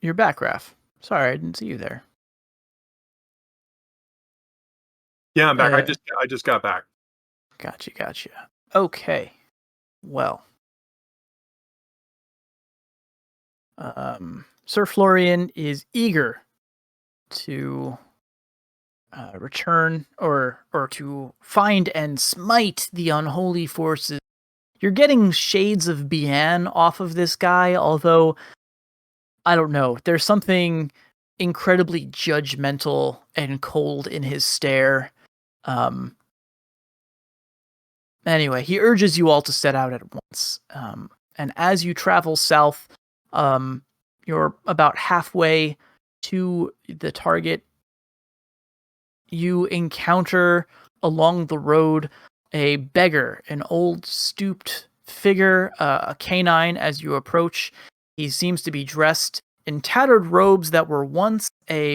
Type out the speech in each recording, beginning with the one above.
You're back, Raph. Sorry, I didn't see you there. Yeah, I'm back. I just got back. Gotcha. Okay. Well. Sir Florian is eager to return or to find and smite the unholy forces. You're getting shades of Bian off of this guy, although I don't know. There's something incredibly judgmental and cold in his stare. Anyway, he urges you all to set out at once. And as you travel south, you're about halfway to the target. You encounter along the road a beggar, an old stooped figure, a canine as you approach. He seems to be dressed in tattered robes that were once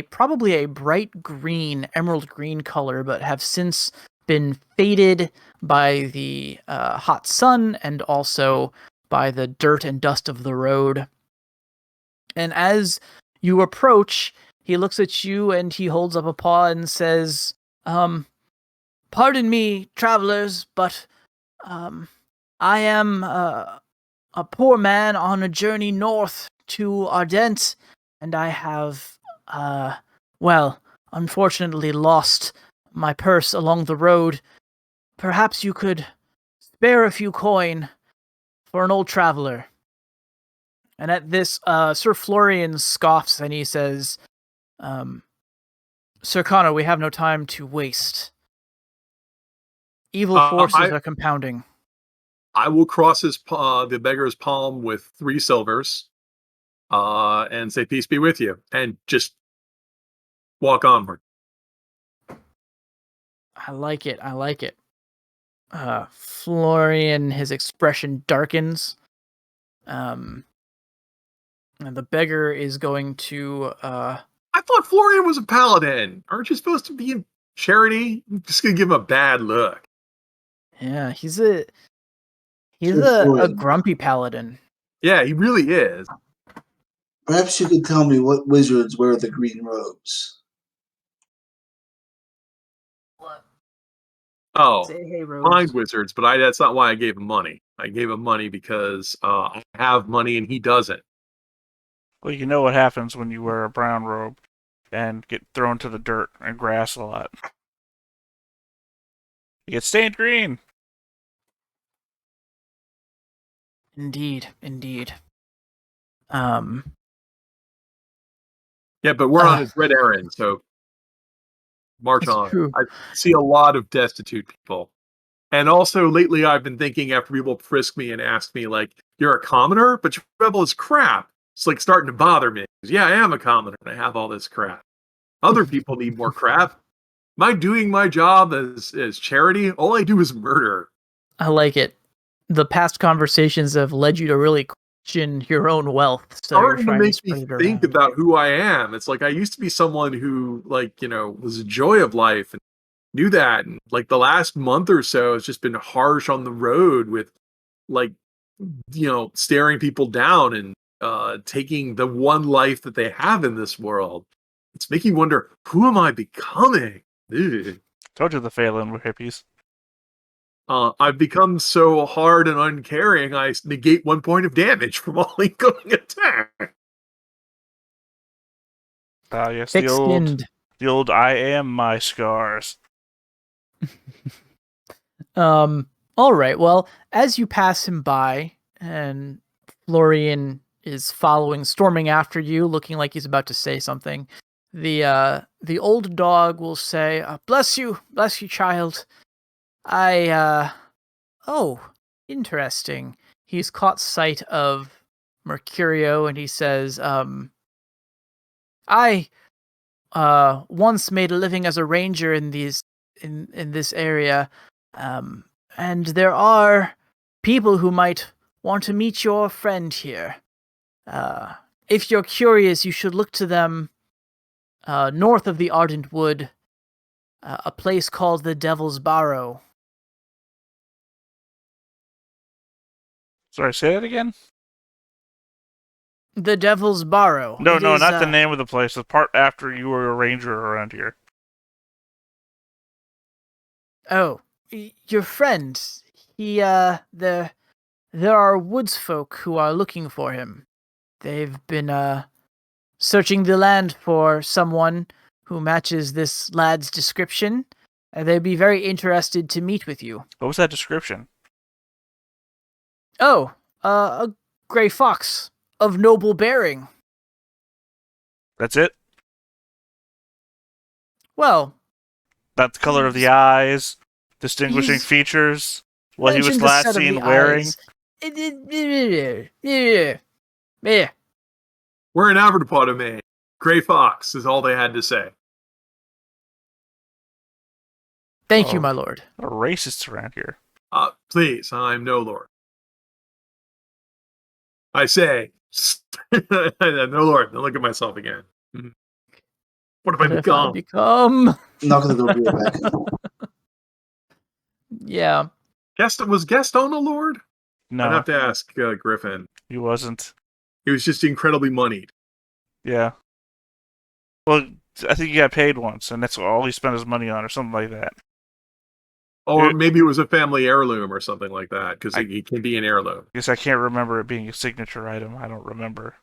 probably a bright green, emerald green color, but have since been faded by the hot sun and also by the dirt and dust of the road. And as you approach, he looks at you and he holds up a paw and says, "Pardon me, travelers, but I am a poor man on a journey north to Ardent, and I have, unfortunately lost my purse along the road. Perhaps you could spare a few coin for an old traveler." And at this, Sir Florian scoffs and he says, "Sir Connor, we have no time to waste. Evil forces are compounding." I will cross the beggar's palm with 3 silvers, and say, "Peace be with you," and just walk onward. I like it. Florian, his expression darkens. And the beggar is going to. I thought Florian was a paladin. Aren't you supposed to be in charity? I'm just gonna give him a bad look. Yeah, he's a grumpy paladin. Yeah, he really is. Perhaps you could tell me what wizards wear the green robes. What? Oh, Hey, mind wizards, but that's not why I gave him money. I gave him money because I have money and he doesn't. Well, you know what happens when you wear a brown robe and get thrown to the dirt and grass a lot. You get stained green. Indeed. Yeah, but we're on his red errand, so march on. True. I see a lot of destitute people. And also, lately, I've been thinking after people frisk me and ask me, like, "You're a commoner, but your rebel is crap." It's like starting to bother me. Yeah, I am a commoner, and I have all this crap. Other people need more crap. Am I doing my job as charity? All I do is murder. I like it. The past conversations have led you to really question your own wealth. So starting to make me think about who I am. It's like I used to be someone who, like, was a joy of life and knew that. And like the last month or so, it's just been harsh on the road with, like, staring people down and taking the one life that they have in this world. It's making me wonder, who am I becoming? Ugh. Told you the Phelan were hippies. I've become so hard and uncaring, I negate 1 point of damage from all incoming attack. Yes, the old "I am my scars." All right. Well, as you pass him by, and Florian is storming after you, looking like he's about to say something, the old dog will say, bless you, child. Oh, interesting." He's caught sight of Mercurio and he says, "I once made a living as a ranger in this area, and there are people who might want to meet your friend here. If you're curious, you should look to them north of the Ardent Wood, a place called the Devil's Barrow." Sorry, say that again? The Devil's Barrow. No, It no, is, not the name of the place. The part after you were a ranger around here. Oh, your friend. There are woods folk who are looking for him. They've been, searching the land for someone who matches this lad's description, and they'd be very interested to meet with you. What was that description? Oh, a gray fox of noble bearing. That's it? Well, Not the color of the eyes, distinguishing He's features, what he was mentioned the last set of seen the wearing. eyes. Yeah. We're an Averdepot, man. Gray Fox is all they had to say. Thank you, Oh. my lord. A racists around here. Please, I'm no lord. I say, no lord. Don't look at myself again. What have I What have become? I become? I'm not gonna go real back. Yeah. Was Gaston a lord? No, I'd have to ask Griffin. he wasn't. He was just incredibly moneyed. Yeah. Well, I think he got paid once, and that's all he spent his money on, or something like that. Or It- maybe it was a family heirloom or something like that, because it can be an heirloom. I guess I can't remember it being a signature item. I don't remember.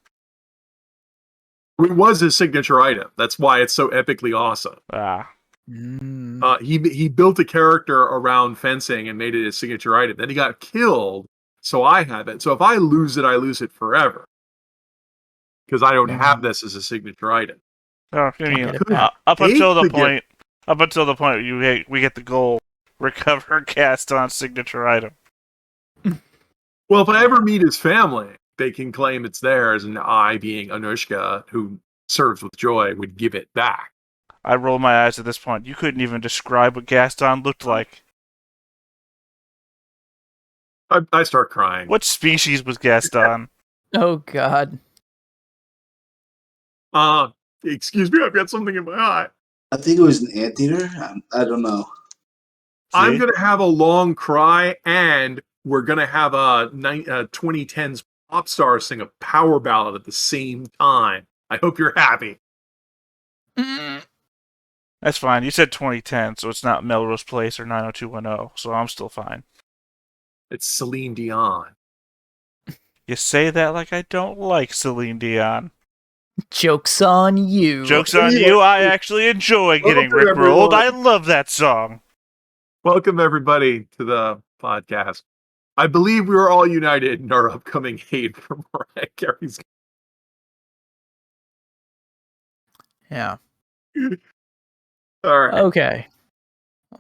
It was his signature item. That's why it's so epically awesome. Ah. He built a character around fencing and made it his signature item. Then he got killed, so I have it. So if I lose it forever. Because I don't have this as a signature item. Oh, I mean, Get it back. up until the Hate to point, we get the goal, recover Gaston's signature item. Well, if I ever meet his family, they can claim it's theirs, and I, being Anushka, who serves with joy, would give it back. I roll my eyes at this point. You couldn't even describe what Gaston looked like. I start crying. What species was Gaston? Oh, God. Excuse me, I've got something in my eye. I think it was an anteater. I don't know. I'm See? going to have a long cry, and we're going to have a 2010s pop star sing a power ballad at the same time. I hope you're happy. That's fine. You said 2010, so it's not Melrose Place or 90210, so I'm still fine. It's Celine Dion. You say that like I don't like Celine Dion. Joke's on you. Joke's on you, I actually enjoy getting Welcome, rickrolled. I everyone. love that song. Welcome, everybody, to the podcast. I believe we are all united in our upcoming hate for Mariah Carey's. Yeah. All right. Okay.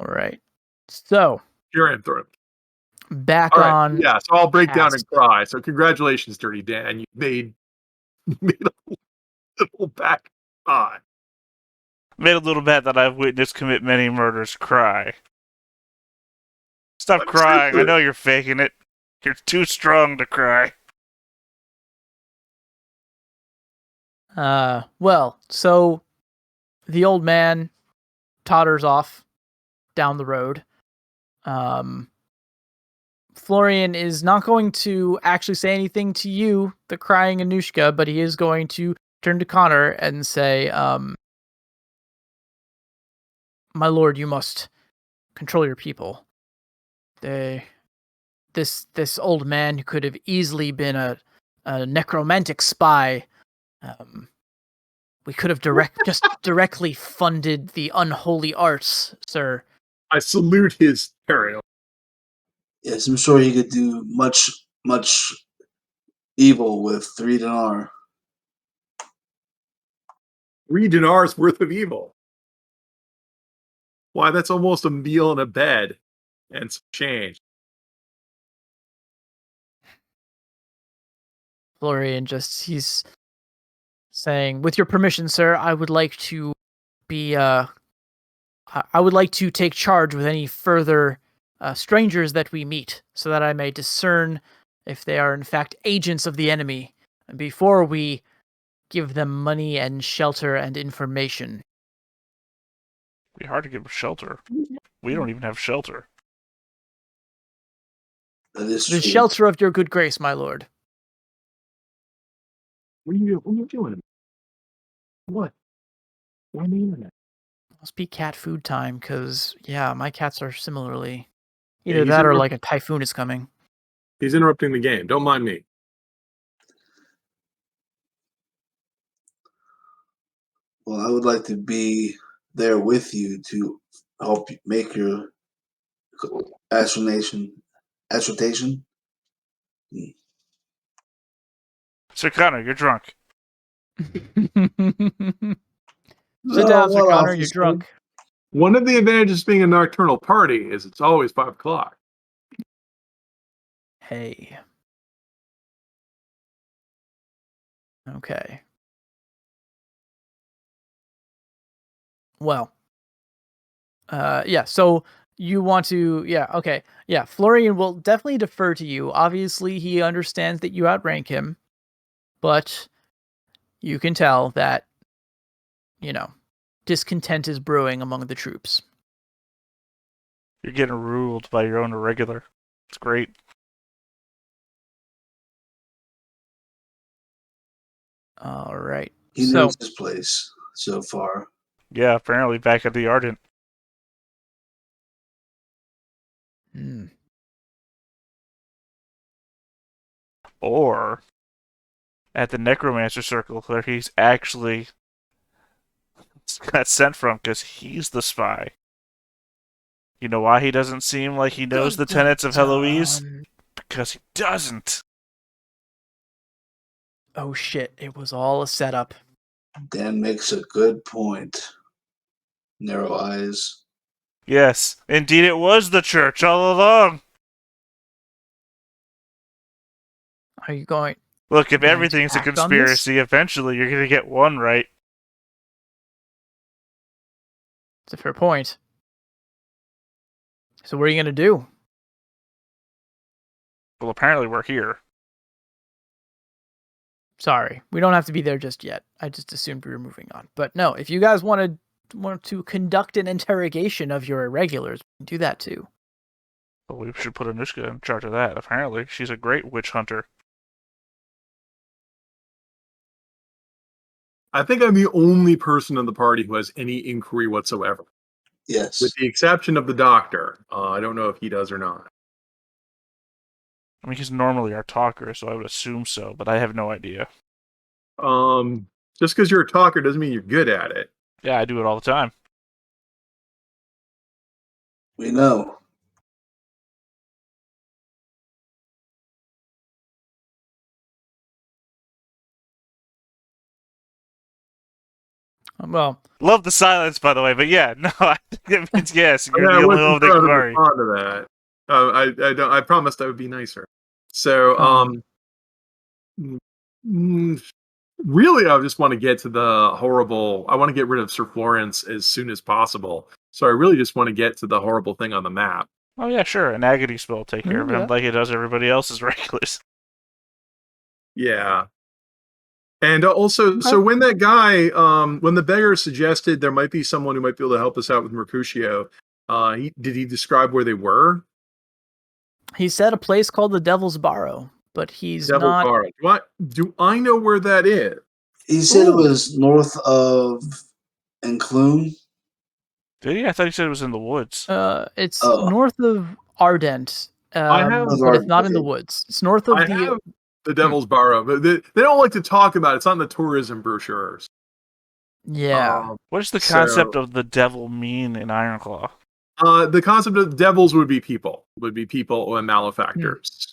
All right. So, You're in, Thorpe. back All right. on. Yeah, so I'll break down task. and cry. So congratulations, Dirty Dan. You made a little back cry. Made a little bet that I've witnessed commit many murders cry. Stop I'm crying. I stupid. know you're faking it. You're too strong to cry. Well, so the old man totters off down the road. Florian is not going to actually say anything to you, the crying Anushka, but he is going to turn to Connor and say, my lord, you must control your people. This old man who could have easily been a necromantic spy. We could have directly funded the unholy arts, sir. I salute his burial. Yes, I'm sure he could do much evil with 3 dinar. 3 dinars worth of evil. Why, that's almost a meal and a bed and some change. Florian he's saying, with your permission, sir, I would like to I would like to take charge with any further strangers that we meet, so that I may discern if they are in fact agents of the enemy, before we give them money and shelter and information. It'd be hard to give shelter. We don't even have shelter. That is The true. shelter of your good grace, my lord. What are you doing? What? Why on the internet? Must be cat food time, because, yeah, my cats are similarly... Yeah, Either he's that or, interrupt- like, a typhoon is coming. He's interrupting the game. Don't mind me. Well, I would like to be there with you to help you make your assertion. Sir Connor, you're drunk. Sit down, Sir Well, Connor, you're officer, drunk. One of the advantages of being a nocturnal party is it's always 5 o'clock. Hey. Okay. Well. Yeah, so you want to... Yeah, okay. Yeah, Florian will definitely defer to you. Obviously, he understands that you outrank him. But you can tell that, discontent is brewing among the troops. You're getting ruled by your own irregular. It's great. All right. he So, knows his place so far. Yeah, apparently back at the Ardent. Or at the Necromancer Circle, where he's actually got sent from because he's the spy. You know why he doesn't seem like he knows the tenets of Heloise? Because he doesn't. Oh shit, it was all a setup. Dan makes a good point. Narrow eyes. Yes, indeed it was the church all along. Are you going... Look, if Going to everything's a act on this? conspiracy, eventually you're going to get one right. It's a fair point. So what are you going to do? Well, apparently we're here. Sorry, we don't have to be there just yet. I just assumed we were moving on. But no, if you guys want to conduct an interrogation of your irregulars, do that too. Well, we should put Anushka in charge of that. Apparently, she's a great witch hunter. I think I'm the only person in the party who has any inquiry whatsoever, Yes. with the exception of the doctor. I don't know if he does or not. I mean, he's normally our talker, so I would assume so, but I have no idea. Just because you're a talker doesn't mean you're good at it. Yeah, I do it all the time. We know. Well, Love the silence, by the way, but yeah, no, I think it means yes. You're I the only wasn't one that trying can to worry. respond to that. I don't. I promised I would be nicer. So, really, I just want to get to the horrible. I want to get rid of Sir Florence as soon as possible. So I really just want to get to the horrible thing on the map. Oh yeah, sure. An agony spell will take care of him, Yeah. like it does everybody else's regulars. Yeah. And also, so when that guy, when the beggar suggested there might be someone who might be able to help us out with Mercutio, did he describe where they were? he said a place called the Devil's Barrow, but he's Devil not... Bar. Do I know where that is? He said it Ooh. was north of Enclume. Did he? I thought he said it was in the woods. It's Oh. north of Ardent, I have- but it's not in the Okay. woods. It's north of I the... have the Devil's Barrow, but they don't like to talk about it. It's on the tourism brochures. Yeah. What does the so- concept of the devil mean in Ironclaw? The concept of devils would be people and malefactors.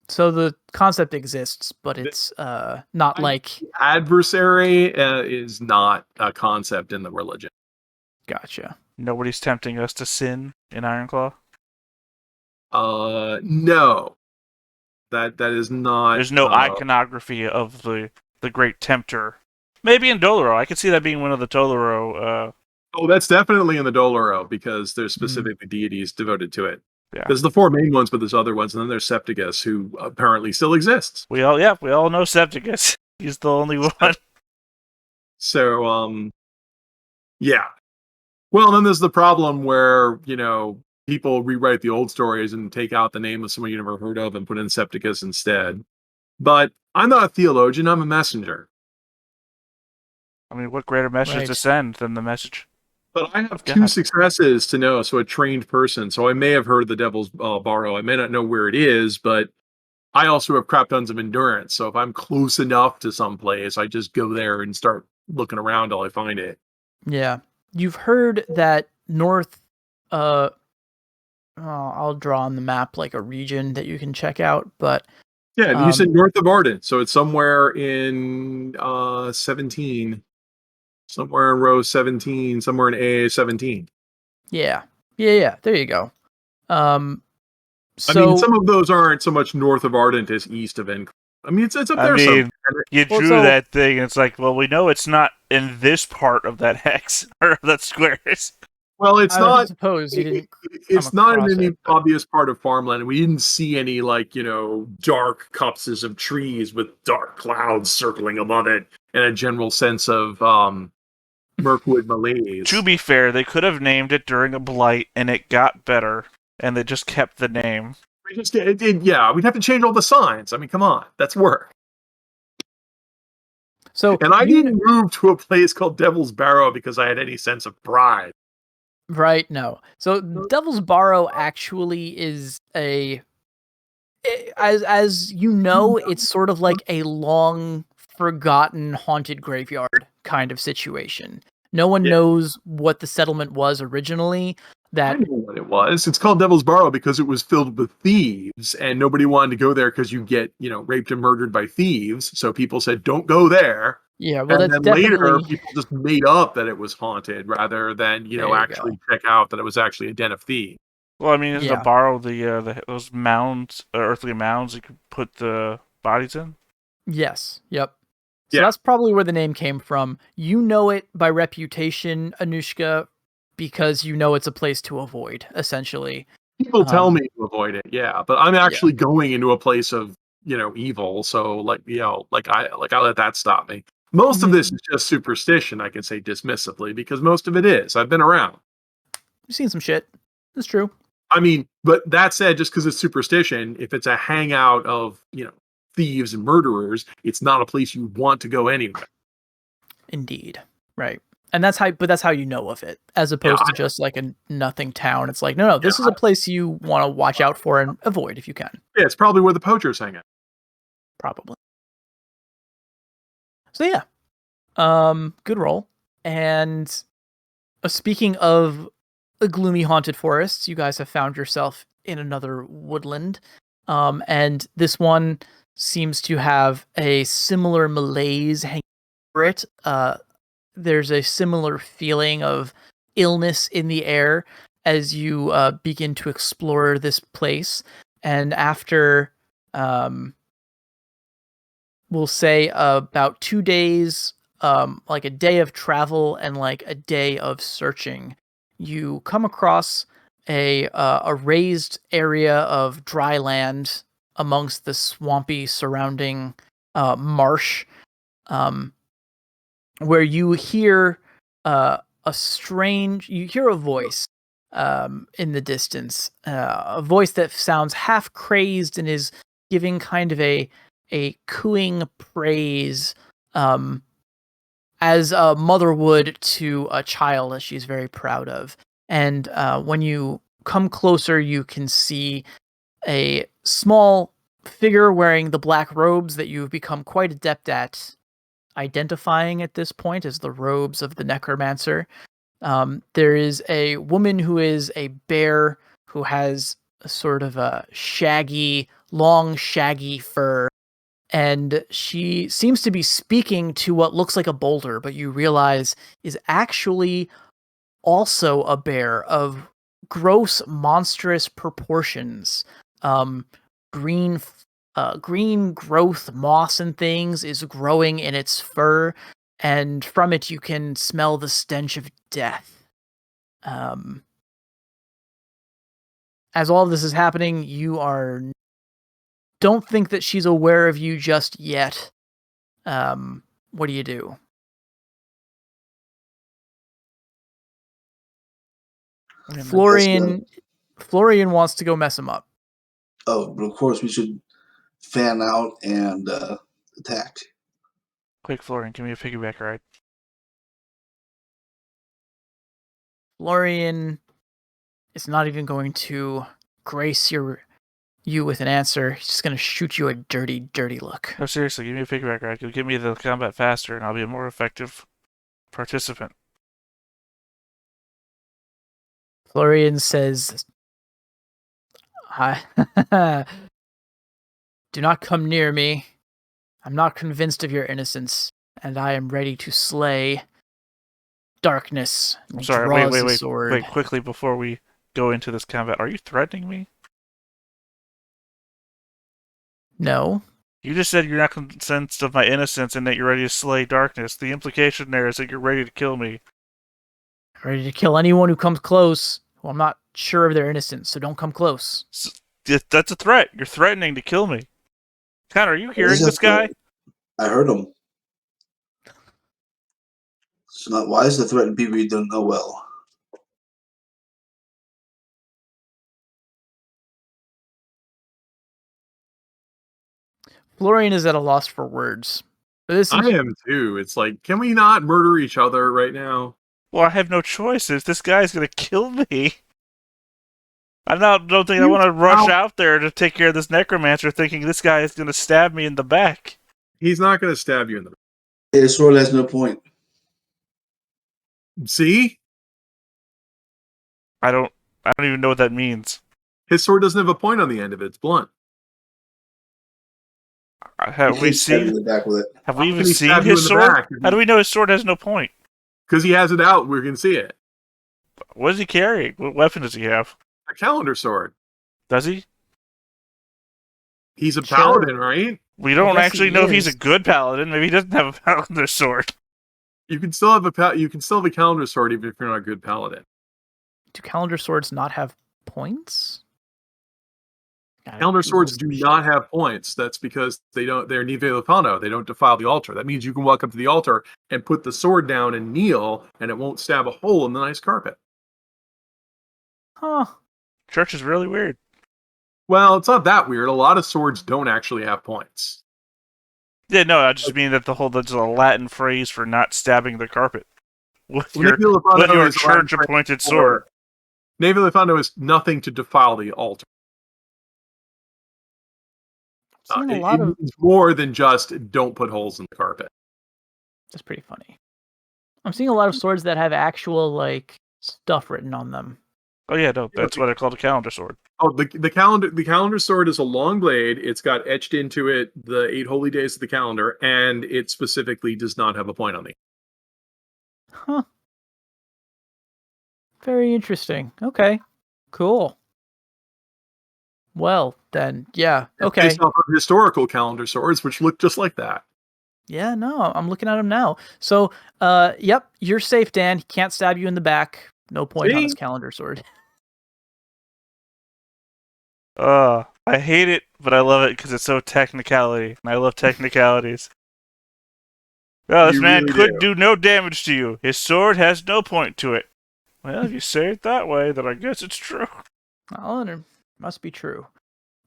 So the concept exists, but it's not like... Adversary is not a concept in the religion. Gotcha. Nobody's tempting us to sin in Ironclaw? No. That is not. There's no iconography of the great tempter. Maybe in Doloro. I could see that being one of the Doloro. Oh, that's definitely in the Doloro because there's specific deities devoted to it. Yeah. There's the four main ones, but there's other ones, and then there's Septicus, who apparently still exists. We all know Septicus. He's the only one. So, yeah. Well, then there's the problem where, people rewrite the old stories and take out the name of someone you never heard of and put in Septicus instead. But I'm not a theologian. I'm a messenger. I mean, what greater message Right. to send than the message? But I have God. 2 successes to know, so a trained person. So I may have heard the Devil's Barrow. I may not know where it is, but I also have crap tons of endurance. So if I'm close enough to some place, I just go there and start looking around till I find it. Yeah. You've heard that north, I'll draw on the map like a region that you can check out, but Yeah, you said north of Arden, so it's somewhere in 17, somewhere in row 17, somewhere in A 17. yeah. There you go. I mean, So some of those aren't so much north of Ardent as east of Enclave. I mean, it's up I there mean, somewhere. you Well, drew so- that thing, and it's like, well, we know it's not in this part of that hex or that square. Well, it's I not. suppose you didn't. It's come not in across any it, but- obvious part of farmland. We didn't see any dark copses of trees with dark clouds circling above it, and a general sense of Mirkwood malaise. To be fair, they could have named it during a blight, and it got better, and they just kept the name. Yeah, we'd have to change all the signs. I mean, come on, that's work. So And I didn't move to a place called Devil's Barrow because I had any sense of pride. Right, no. So Devil's Barrow actually is as you know, it's sort of like a long forgotten haunted graveyard kind of situation. No one knows what the settlement was originally. I That know what it was. It's called Devil's Barrow because it was filled with thieves, and nobody wanted to go there because you get, raped and murdered by thieves. So people said, "Don't go there." yeah, well And that's then later, definitely people just made up that it was haunted rather than, There you actually check out that it was actually a den of thieves. Well, I mean, isn't Yeah. to borrow those mounds, earthly mounds you could put the bodies in? Yes. Yep. So Yeah. that's probably where the name came from. You know it by reputation, Anushka, because you know it's a place to avoid, essentially. People tell me to avoid it, yeah, but I'm actually going into a place of, evil. So I let that stop me. Most of this is just superstition, I can say dismissively, because most of it is. I've been around. You've seen some shit. It's true. I mean, but that said, just because it's superstition, if it's a hangout of, thieves and murderers, it's not a place you want to go anyway. Indeed. Right. And that's how you know of it, as opposed to just like a nothing town. It's like, no, this is a place you want to watch out for and avoid if you can. Yeah, it's probably where the poachers hang out. Probably. So yeah. Good roll. And speaking of gloomy haunted forests, you guys have found yourself in another woodland. And this one seems to have a similar malaise hanging over it. There's a similar feeling of illness in the air as you begin to explore this place. And after, we'll say about 2 days, like a day of travel and like a day of searching, you come across a raised area of dry land amongst the swampy surrounding marsh, where you hear you hear a voice in the distance, a voice that sounds half crazed and is giving kind of a cooing praise, as a mother would to a child that she's very proud of. And when you come closer, you can see a small figure wearing the black robes that you've become quite adept at identifying at this point as the robes of the necromancer. There is a woman who is a bear who has a sort of a long shaggy fur, and she seems to be speaking to what looks like a boulder, but you realize is actually also a bear of gross, monstrous proportions. Green growth, moss and things is growing in its fur, and from it you can smell the stench of death. As all of this is happening, don't think that she's aware of you just yet. What do you do? Florian wants to go mess him up. Oh, but of course we should fan out and attack. Quick, Florian, give me a piggyback ride. Florian is not even going to grace you with an answer. He's just going to shoot you a dirty, dirty look. No, seriously, give me a piggyback ride. You'll get me the combat faster, and I'll be a more effective participant. Florian says, do not come near me. I'm not convinced of your innocence, and I am ready to slay darkness. I'm sorry, wait, quickly before we go into this combat, are you threatening me? No. You just said you're not convinced of my innocence and that you're ready to slay darkness. The implication there is that you're ready to kill me. Ready to kill anyone who comes close. Well, I'm not sure of their innocence, so don't come close. That's a threat. You're threatening to kill me. Connor, are you hearing this guy? I heard him. It's not wise to threaten people you don't know well. Florian is at a loss for words. I am too. It's like, can we not murder each other right now? Well, I have no choice. If this guy's going to kill me, don't think I want to rush out there to take care of this necromancer thinking this guy is going to stab me in the back. He's not going to stab you in the back. His sword has no point. See? I don't even know what that means. His sword doesn't have a point on the end of it. It's blunt. Have we even seen his sword? How do we know his sword has no point? Because he has it out. We can see it. What is he carrying? What weapon does he have? A calendar sword. Does he? He's a paladin, right? We don't actually know if he's a good paladin. Maybe he doesn't have a calendar sword. You can still have a calendar sword even if you're not a good paladin. Do calendar swords not have points? Calendar swords do not have points. That's because they're nivelifano. They don't defile the altar. That means you can walk up to the altar and put the sword down and kneel, and it won't stab a hole in the nice carpet. Huh. Church is really weird. Well, it's not that weird. A lot of swords don't actually have points. Yeah, no, I just mean that that's a Latin phrase for not stabbing the carpet with your church-appointed sword. Nivelifano is nothing to defile the altar. It means more than just don't put holes in the carpet. That's pretty funny. I'm seeing a lot of swords that have actual stuff written on them. Oh yeah, no, that's why they're called a calendar sword. Oh, the calendar sword is a long blade. It's got etched into it the 8 holy days of the calendar, and it specifically does not have a point on the. Huh. Very interesting. Okay. Cool. Well, then, yeah. Okay. Based off of historical calendar swords, which look just like that. Yeah, no, I'm looking at them now. So, yep, you're safe, Dan. He can't stab you in the back. No point on his calendar sword. I hate it, but I love it because it's so technicality, and I love technicalities. Well, this man could do no damage to you. His sword has no point to it. Well, if you say it that way, then I guess it's true. Well, it must be true.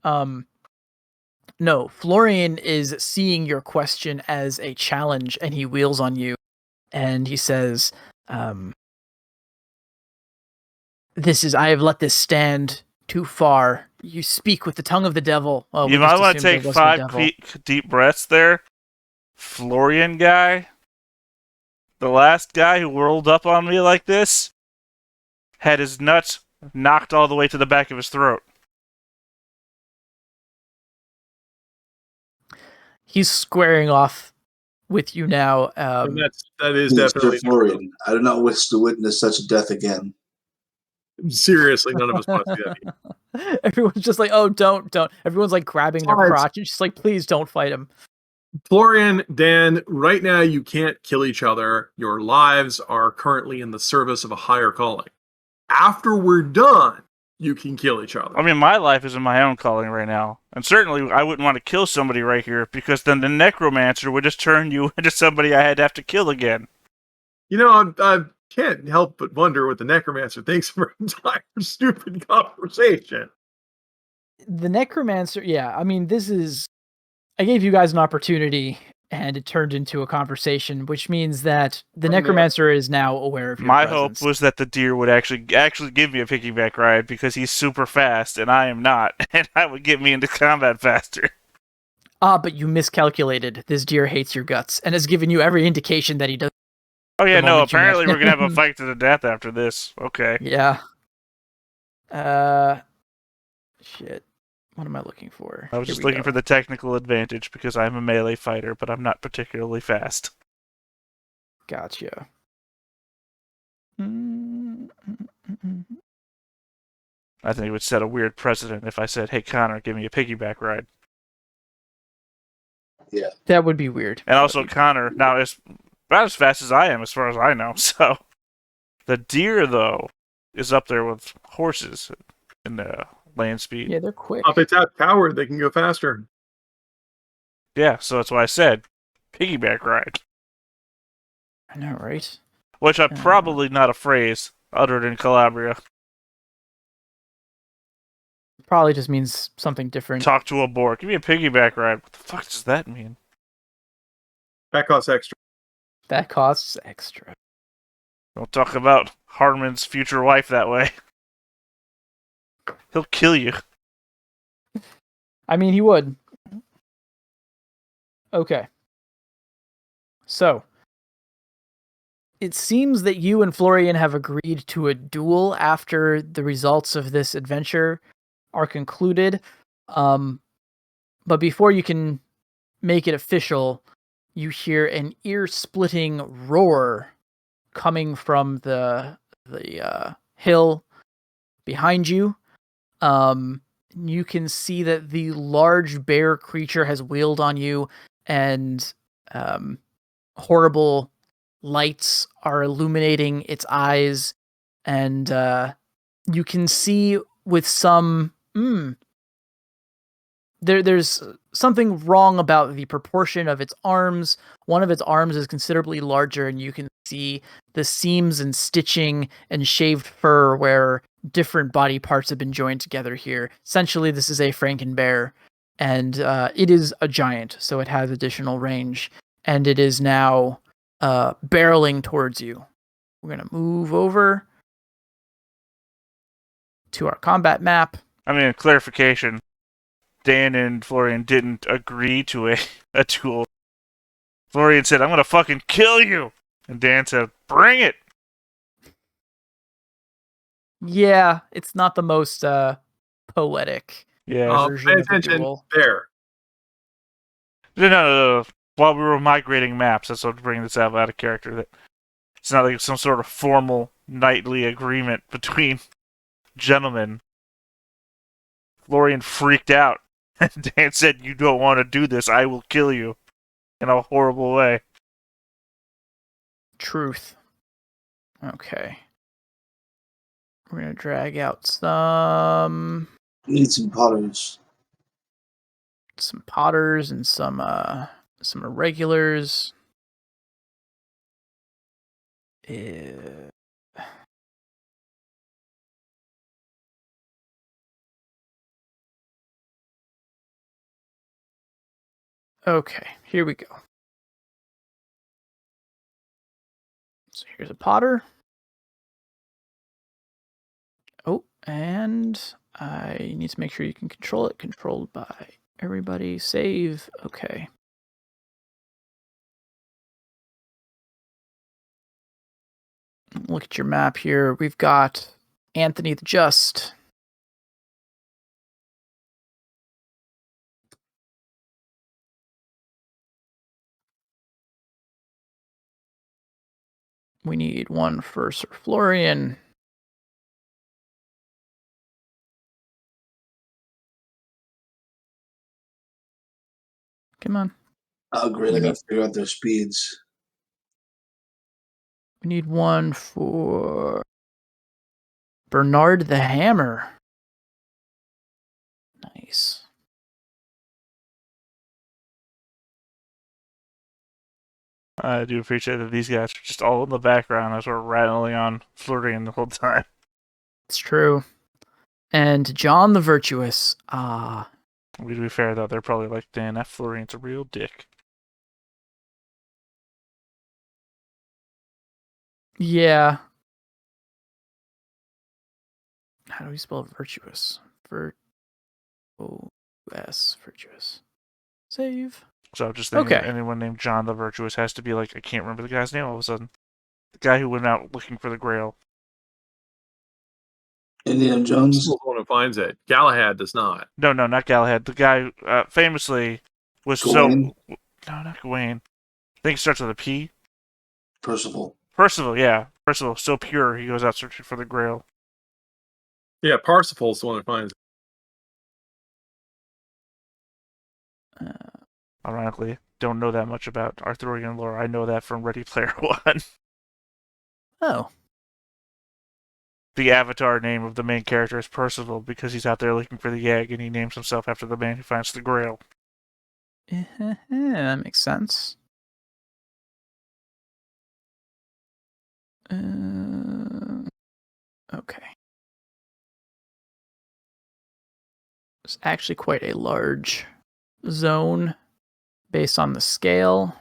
No, Florian is seeing your question as a challenge, and he wheels on you, and he says, I have let this stand too far. You speak with the tongue of the devil. Oh, you might want to take 5 deep breaths there. Florian guy, the last guy who rolled up on me like this, had his nuts knocked all the way to the back of his throat. He's squaring off with you now. That is definitely Florian. I do not wish to witness such a death again. Seriously, none of us want to see that. Everyone's just like, oh, don't. Everyone's like grabbing their crotch. It's just like, please don't fight him. Florian, Dan, right now you can't kill each other. Your lives are currently in the service of a higher calling. After we're done, you can kill each other. I mean, my life is in my own calling right now. And certainly I wouldn't want to kill somebody right here because then the necromancer would just turn you into somebody I had to have to kill again. You know, I can't help but wonder what the necromancer thinks of our entire stupid conversation. The necromancer, yeah, I mean, this is I gave you guys an opportunity, and it turned into a conversation, which means that the necromancer is now aware of your My presence. hope was that the deer would actually give me a piggyback ride because he's super fast and I am not, and that would get me into combat faster. But you miscalculated. This deer hates your guts and has given you every indication that he does. Oh yeah, The no, moment you met apparently we're gonna have a him. fight to the death after this. Okay. Yeah. Shit. What am I looking for? I was just looking for the technical advantage because I'm a melee fighter, but I'm not particularly fast. Gotcha. I think it would set a weird precedent if I said, "Hey Connor, give me a piggyback ride." Yeah. That would be weird. And also Connor, now is about as fast as I am, as far as I know. So the deer, though, is up there with horses in the land speed. Yeah, they're quick. If it's outpowered, they can go faster. Yeah, so that's why I said piggyback ride. I know, right? Which I'm probably not a phrase uttered in Calabria. Probably just means something different. Talk to a boar. Give me a piggyback ride. What the fuck does that mean? That costs extra. That costs extra. Don't talk about Harmon's future wife that way. He'll kill you. I mean, he would. Okay. So, it seems that you and Florian have agreed to a duel after the results of this adventure are concluded. But before you can make it official, you hear an ear-splitting roar coming from the hill behind you. You can see that the large bear creature has wheeled on you, and horrible lights are illuminating its eyes, and you can see with some there's something wrong about the proportion of its arms. One of its arms is considerably larger, and you can see the seams and stitching and shaved fur where different body parts have been joined together here. Essentially, this is a Frankenbear, and it is a giant, so it has additional range, and it is now barreling towards you. We're going to move over to our combat map. I mean, clarification. Dan and Florian didn't agree to a duel. Florian said, "I'm going to fucking kill you." And Dan said, "Bring it." Yeah, it's not the most poetic version Pay of the attention duel. there. No. While we were migrating maps, that's what bringing this out of character. That it's not like some sort of formal knightly agreement between gentlemen. Florian freaked out. And Dan said, "You don't want to do this. I will kill you." In a horrible way. Truth. Okay. We're going to drag out some Need some potters. potters and some irregulars. Okay, here we go. So here's a potter. Oh, and I need to make sure you can control it. Controlled by everybody. Save. Okay. Look at your map here. We've got Anthony the Just. We need one for Sir Florian. Come on. Oh, great. I gotta figure out their speeds. We need one for Bernard the Hammer. Nice. I do appreciate that these guys are just all in the background as we're rattling on Florian the whole time. It's true. And John the Virtuous. Ah. To be fair, though, they're probably like, Dan, that Florian's a real dick. Yeah. How do we spell virtuous? O-S, virtuous. Save. So I'm just thinking Okay. anyone named John the Virtuous has to be like, I can't remember the guy's name all of a sudden. The guy who went out looking for the Grail. Indiana Jones. Percival's the one who finds it. Galahad does not. No, not Galahad. The guy famously was Gawain? so... No, not Gawain. I think it starts with a P. Percival. Percival, yeah. Percival, so pure, he goes out searching for the Grail. Yeah, Parsifal's the one who finds it. Ironically, don't know that much about Arthurian lore. I know that from Ready Player One. Oh. The avatar name of the main character is Percival because he's out there looking for the egg and he names himself after the man who finds the Grail. That makes sense. Okay. It's actually quite a large zone based on the scale.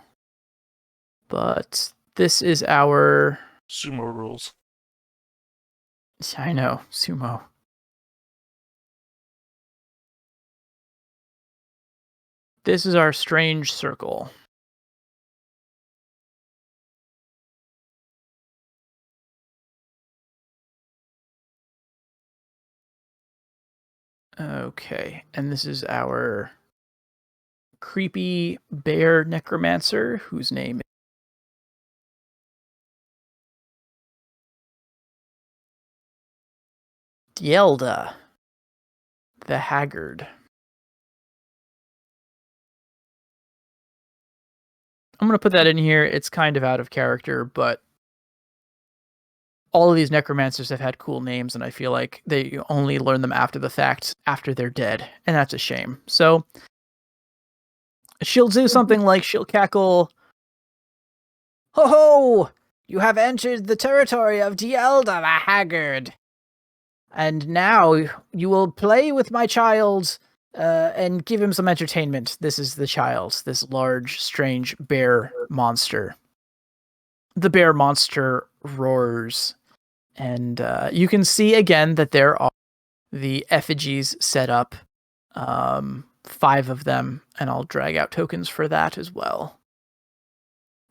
But this is our... Sumo rules. I know, sumo. This is our strange circle. Okay, and this is our creepy bear necromancer whose name is Dielda the Haggard. I'm going to put that in here. It's kind of out of character, but all of these necromancers have had cool names, and I feel like they only learn them after the fact, after they're dead, and that's a shame. So she'll do something like she'll cackle, "Ho ho! You have entered the territory of Dielda the Haggard. And now you will play with my child and give him some entertainment." This is the child, this large, strange bear monster. The bear monster roars. And you can see again that there are the effigies set up. 5 of them, and I'll drag out tokens for that as well.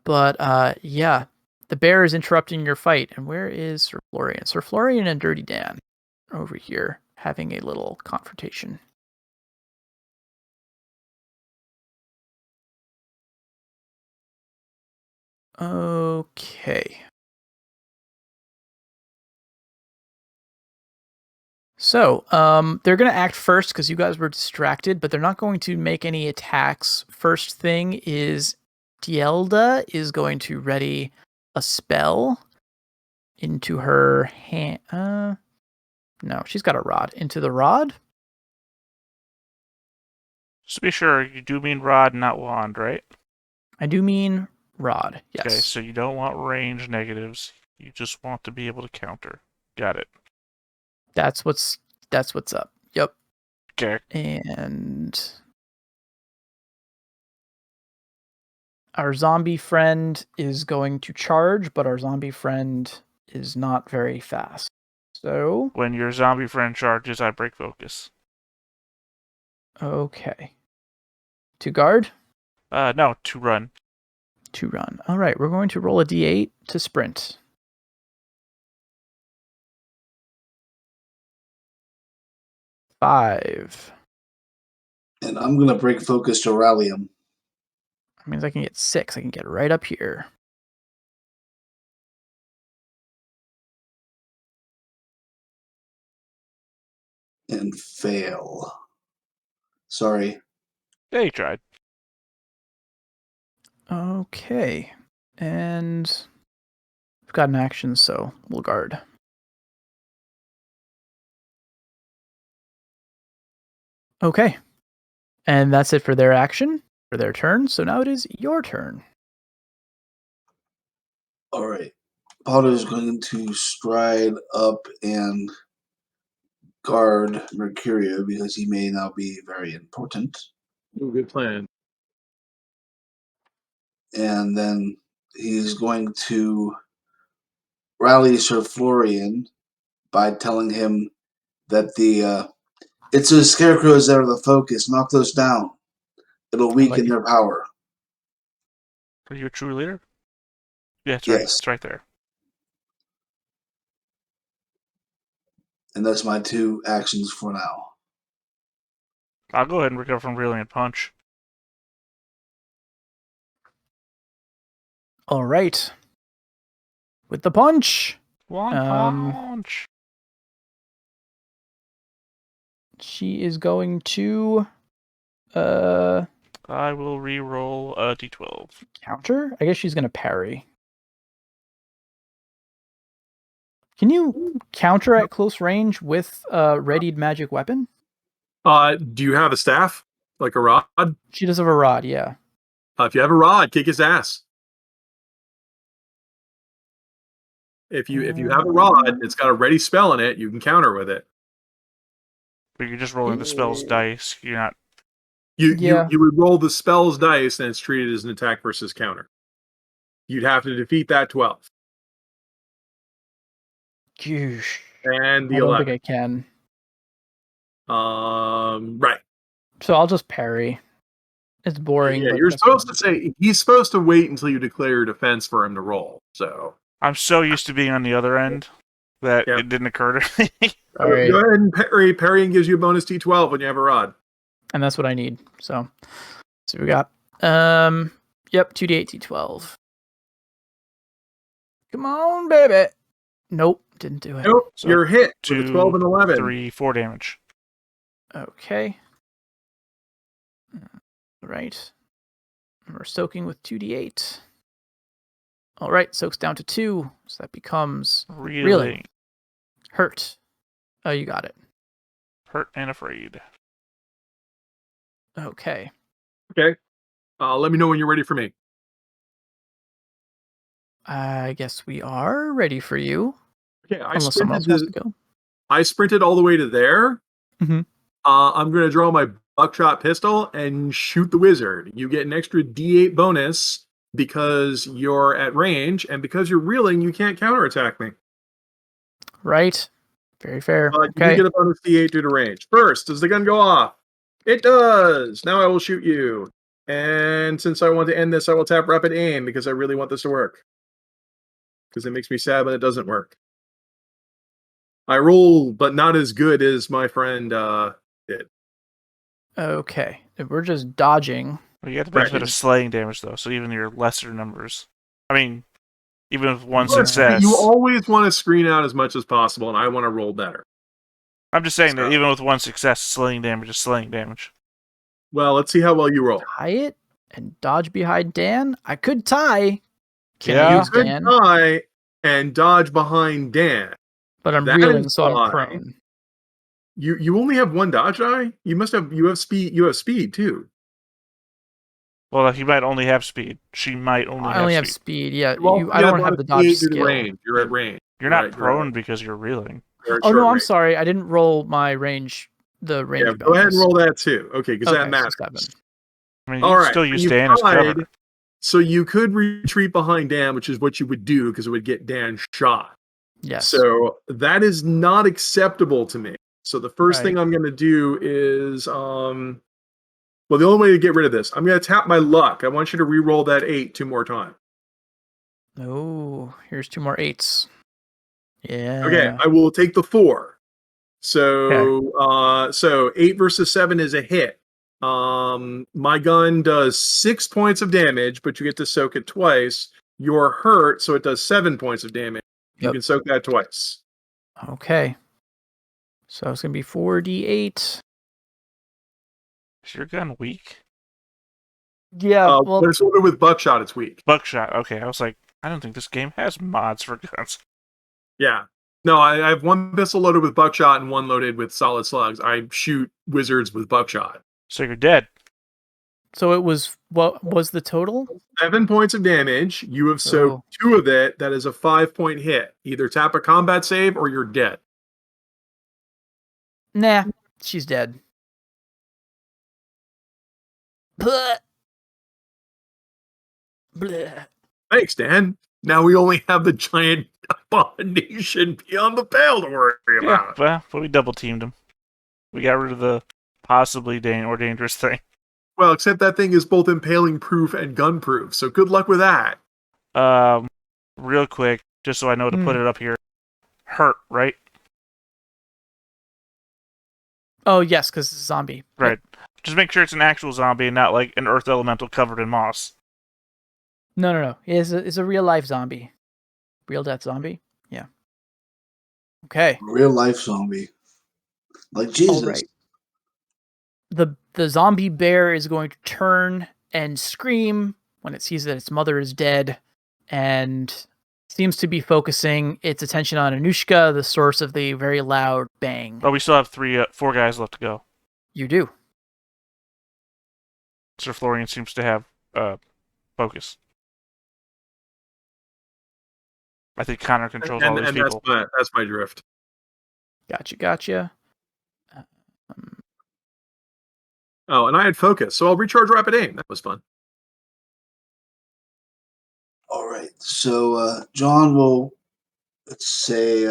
But yeah, the bear is interrupting your fight. And where is Sir Florian? Sir Florian and Dirty Dan over here having a little confrontation. Okay. So, they're going to act first because you guys were distracted, but they're not going to make any attacks. First thing is Dielda is going to ready a spell into her hand. No, she's got a rod. Into the rod? Just to be sure, you do mean rod, not wand, right? I do mean rod, yes. Okay, so you don't want range negatives. You just want to be able to counter. Got it. That's what's up. Yep. Okay. And our zombie friend is going to charge, but our zombie friend is not very fast. So When your zombie friend charges, I break focus. okay. To guard? No, to run. To run. All right, we're going to roll a d8 to sprint. Five. And I'm going to break focus to rally him. That means I can get 6. I can get right up here. And fail. Sorry. Yeah, you tried. Okay. And we've got an action, so we'll guard. Okay. And that's it for their action, for their turn. So now it is your turn. All right. Potter's going to stride up and guard Mercurio because he may now be very important. Ooh, good plan. And then he's going to rally Sir Florian by telling him that it's the scarecrows that are the focus. Knock those down. It'll weaken their power. Are you a true leader? Yeah, that's right. Yes. It's right there. And that's my 2 actions for now. I'll go ahead and recover from reeling and punch. All right. With the punch. One punch. She is going to I will re-roll a d12. counter. I guess she's going to parry. Can you counter at close range with a readied magic weapon? Do you have a staff? Like a rod? She does have a rod, yeah. If you have a rod, kick his ass. If you have a rod, it's got a ready spell in it, you can counter with it. But you're just rolling the spell's dice. You're not. You would roll the spell's dice, and it's treated as an attack versus counter. You'd have to defeat that 12. Gosh. And the I don't 11. think I can. Right. So I'll just parry. It's boring. Yeah, but you're that's supposed fine. to say he's supposed to wait until you declare your defense for him to roll. So I'm so used to being on the other end that it didn't occur to me. All right. Go ahead and parry. Parrying gives you a bonus D12 when you have a rod. And that's what I need. So we got. Yep, 2d8 d12. Come on, baby. Nope, didn't do it. Nope, So you're hit with 2, a 12 and 11. 3, 4 damage. Okay. Right. We're soaking with 2d8. All right, soaks down to 2, so that becomes Really? hurt. Oh, you got it. Hurt and afraid. Okay. Okay. Let me know when you're ready for me. I guess we are ready for you. Okay, Unless someone else wants to go. I sprinted all the way to there. Mm-hmm. I'm going to draw my buckshot pistol and shoot the wizard. You get an extra D8 bonus because you're at range, and because you're reeling, you can't counterattack me. Right. Very fair. You Okay. do get a bonus D8 due to range. First, does the gun go off? It does. Now I will shoot you. And since I want to end this, I will tap rapid aim because I really want this to work. Because it makes me sad when it doesn't work. I roll, but not as good as my friend did. Okay. If we're just dodging. Well, you get the benefit of slaying damage, though, so even your lesser numbers. I mean, even with one success. You always want to screen out as much as possible, and I want to roll better. I'm just saying that even with one success, slaying damage is slaying damage. Well, let's see how well you roll. Tie it and dodge behind Dan? I could tie. Yeah. You could Dan? tie and dodge behind Dan. But I'm That reeling, is so I'm fine. prone. You only have one dodge die? You have speed. You have speed too. Well, he might only have speed. She might only have speed. I only have speed. Yeah, Well, I don't have the dodge skill. Range. You're at range. You're not prone because you're reeling. Oh no, I'm sorry. I didn't roll my range. The range. Yeah, go ahead and roll that too. Okay, because that matters. So 7. I mean, you can still use Dan as cover. So you could retreat behind Dan, which is what you would do because it would get Dan shot. Yes. So that is not acceptable to me. So the first thing I'm going to do is, well, the only way to get rid of this, I'm going to tap my luck. I want you to re-roll that 8 2 more times. Oh, here's 2 more 8s. Yeah. Okay, I will take the 4. So, so 8 versus 7 is a hit. My gun does 6 points of damage, but you get to soak it twice. You're hurt, so it does 7 points of damage. You can soak that twice. Okay. So it's going to be 4d8. Is your gun weak? Yeah, well, it's loaded with buckshot. It's weak. Buckshot. Okay, I was like, I don't think this game has mods for guns. Yeah. No, I have one pistol loaded with buckshot and one loaded with solid slugs. I shoot wizards with buckshot. So you're dead. So it was, what was the total? 7 points of damage. You have soaked 2 of it. That is a 5-point hit. Either tap a combat save or you're dead. Nah, she's dead. Bleh. Bleh. Thanks, Dan. Now we only have the giant abomination beyond the pale to worry Yeah, about. well, we double teamed him. We got rid of the possibly dangerous thing. Well, except that thing is both impaling proof and gun proof, so good luck with that. Real quick, just so I know to put it up here. Hurt, right? Oh, yes, because it's a zombie. Right. Yep. Just make sure it's an actual zombie and not like an earth elemental covered in moss. No. It's a real-life zombie. Real death zombie? Yeah. Okay. Real life zombie. Like Jesus. All right. The zombie bear is going to turn and scream when it sees that its mother is dead, and seems to be focusing its attention on Anushka, the source of the very loud bang. Oh, we still have 4 guys left to go. You do. Sir Florian seems to have focus. I think Connor controls all these people. That's my drift. Gotcha. Oh, and I had focus, so I'll recharge rapid aim. That was fun. All right. So John will, let's say,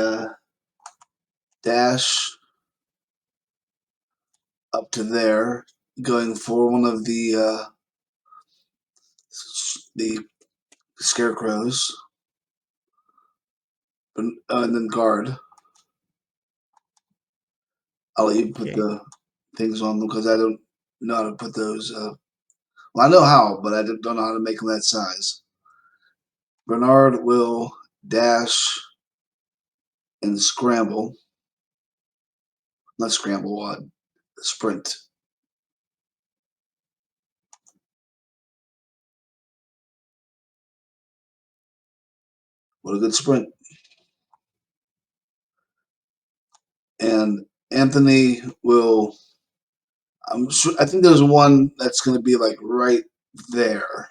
dash up to there, going for one of the scarecrows, and then guard. I'll let you put the things on them because I don't know how to put those. Well, I know how, but I don't know how to make them that size. Bernard will dash and scramble. Not scramble, sprint. What a good sprint. And Anthony will, I think there's one that's going to be like right there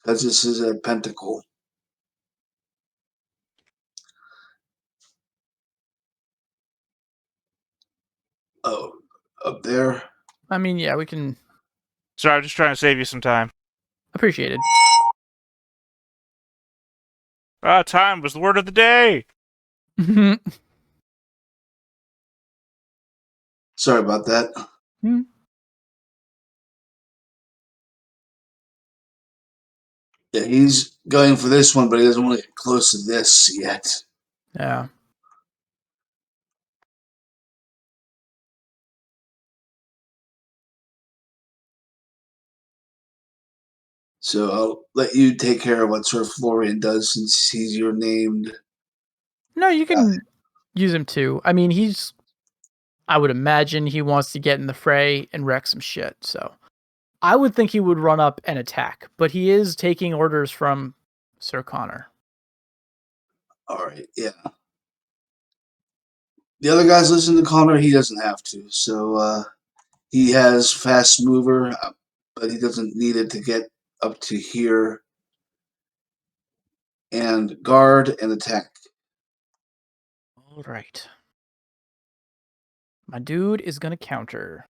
because this is a pentacle. Oh, up there. I mean, yeah, we can. Sorry, I'm just trying to save you some time. Appreciated. Time was the word of the day. Sorry about that. Yeah, he's going for this one, but he doesn't want to get close to this yet. Yeah. So I'll let you take care of what Sir Florian does since he's your named. No, you can use him too. I mean, I would imagine he wants to get in the fray and wreck some shit. So I would think he would run up and attack, but he is taking orders from Sir Connor. All right, yeah. The other guys listen to Connor. He doesn't have to. So he has fast mover, but he doesn't need it to get up to here. And guard and attack. All right. My dude is going to counter.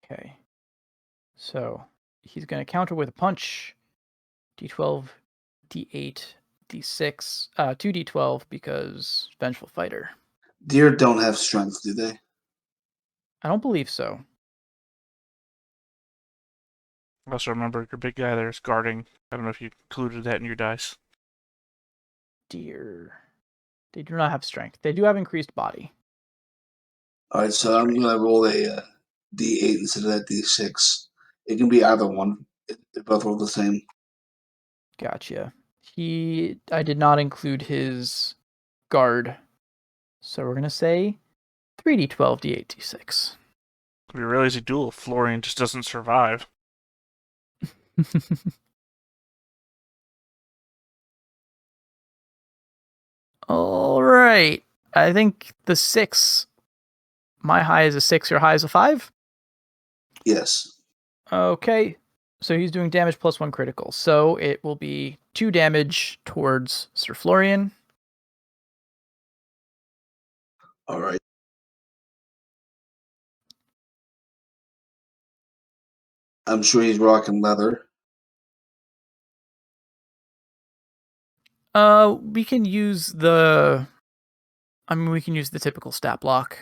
Okay. So he's going to counter with a punch. D12, D8, D6, 2D12 because Vengeful Fighter. Deer don't have strength, do they? I don't believe so. Also, remember your big guy there is guarding. I don't know if you included that in your dice. Deer. They do not have strength. They do have increased body. All right, so I'm going to roll a D8 instead of that D6. It can be either one. They both roll the same. Gotcha. I did not include his guard. So we're going to say 3d12, d8, d6. Could be a real easy duel if Florian just doesn't survive. All right. I think the 6. My high is a 6, your high is a 5? Yes. Okay. So he's doing damage plus 1 critical. So it will be 2 damage towards Sir Florian. All right. I'm sure he's rocking leather. We can use the. I mean, we can use the typical stat block.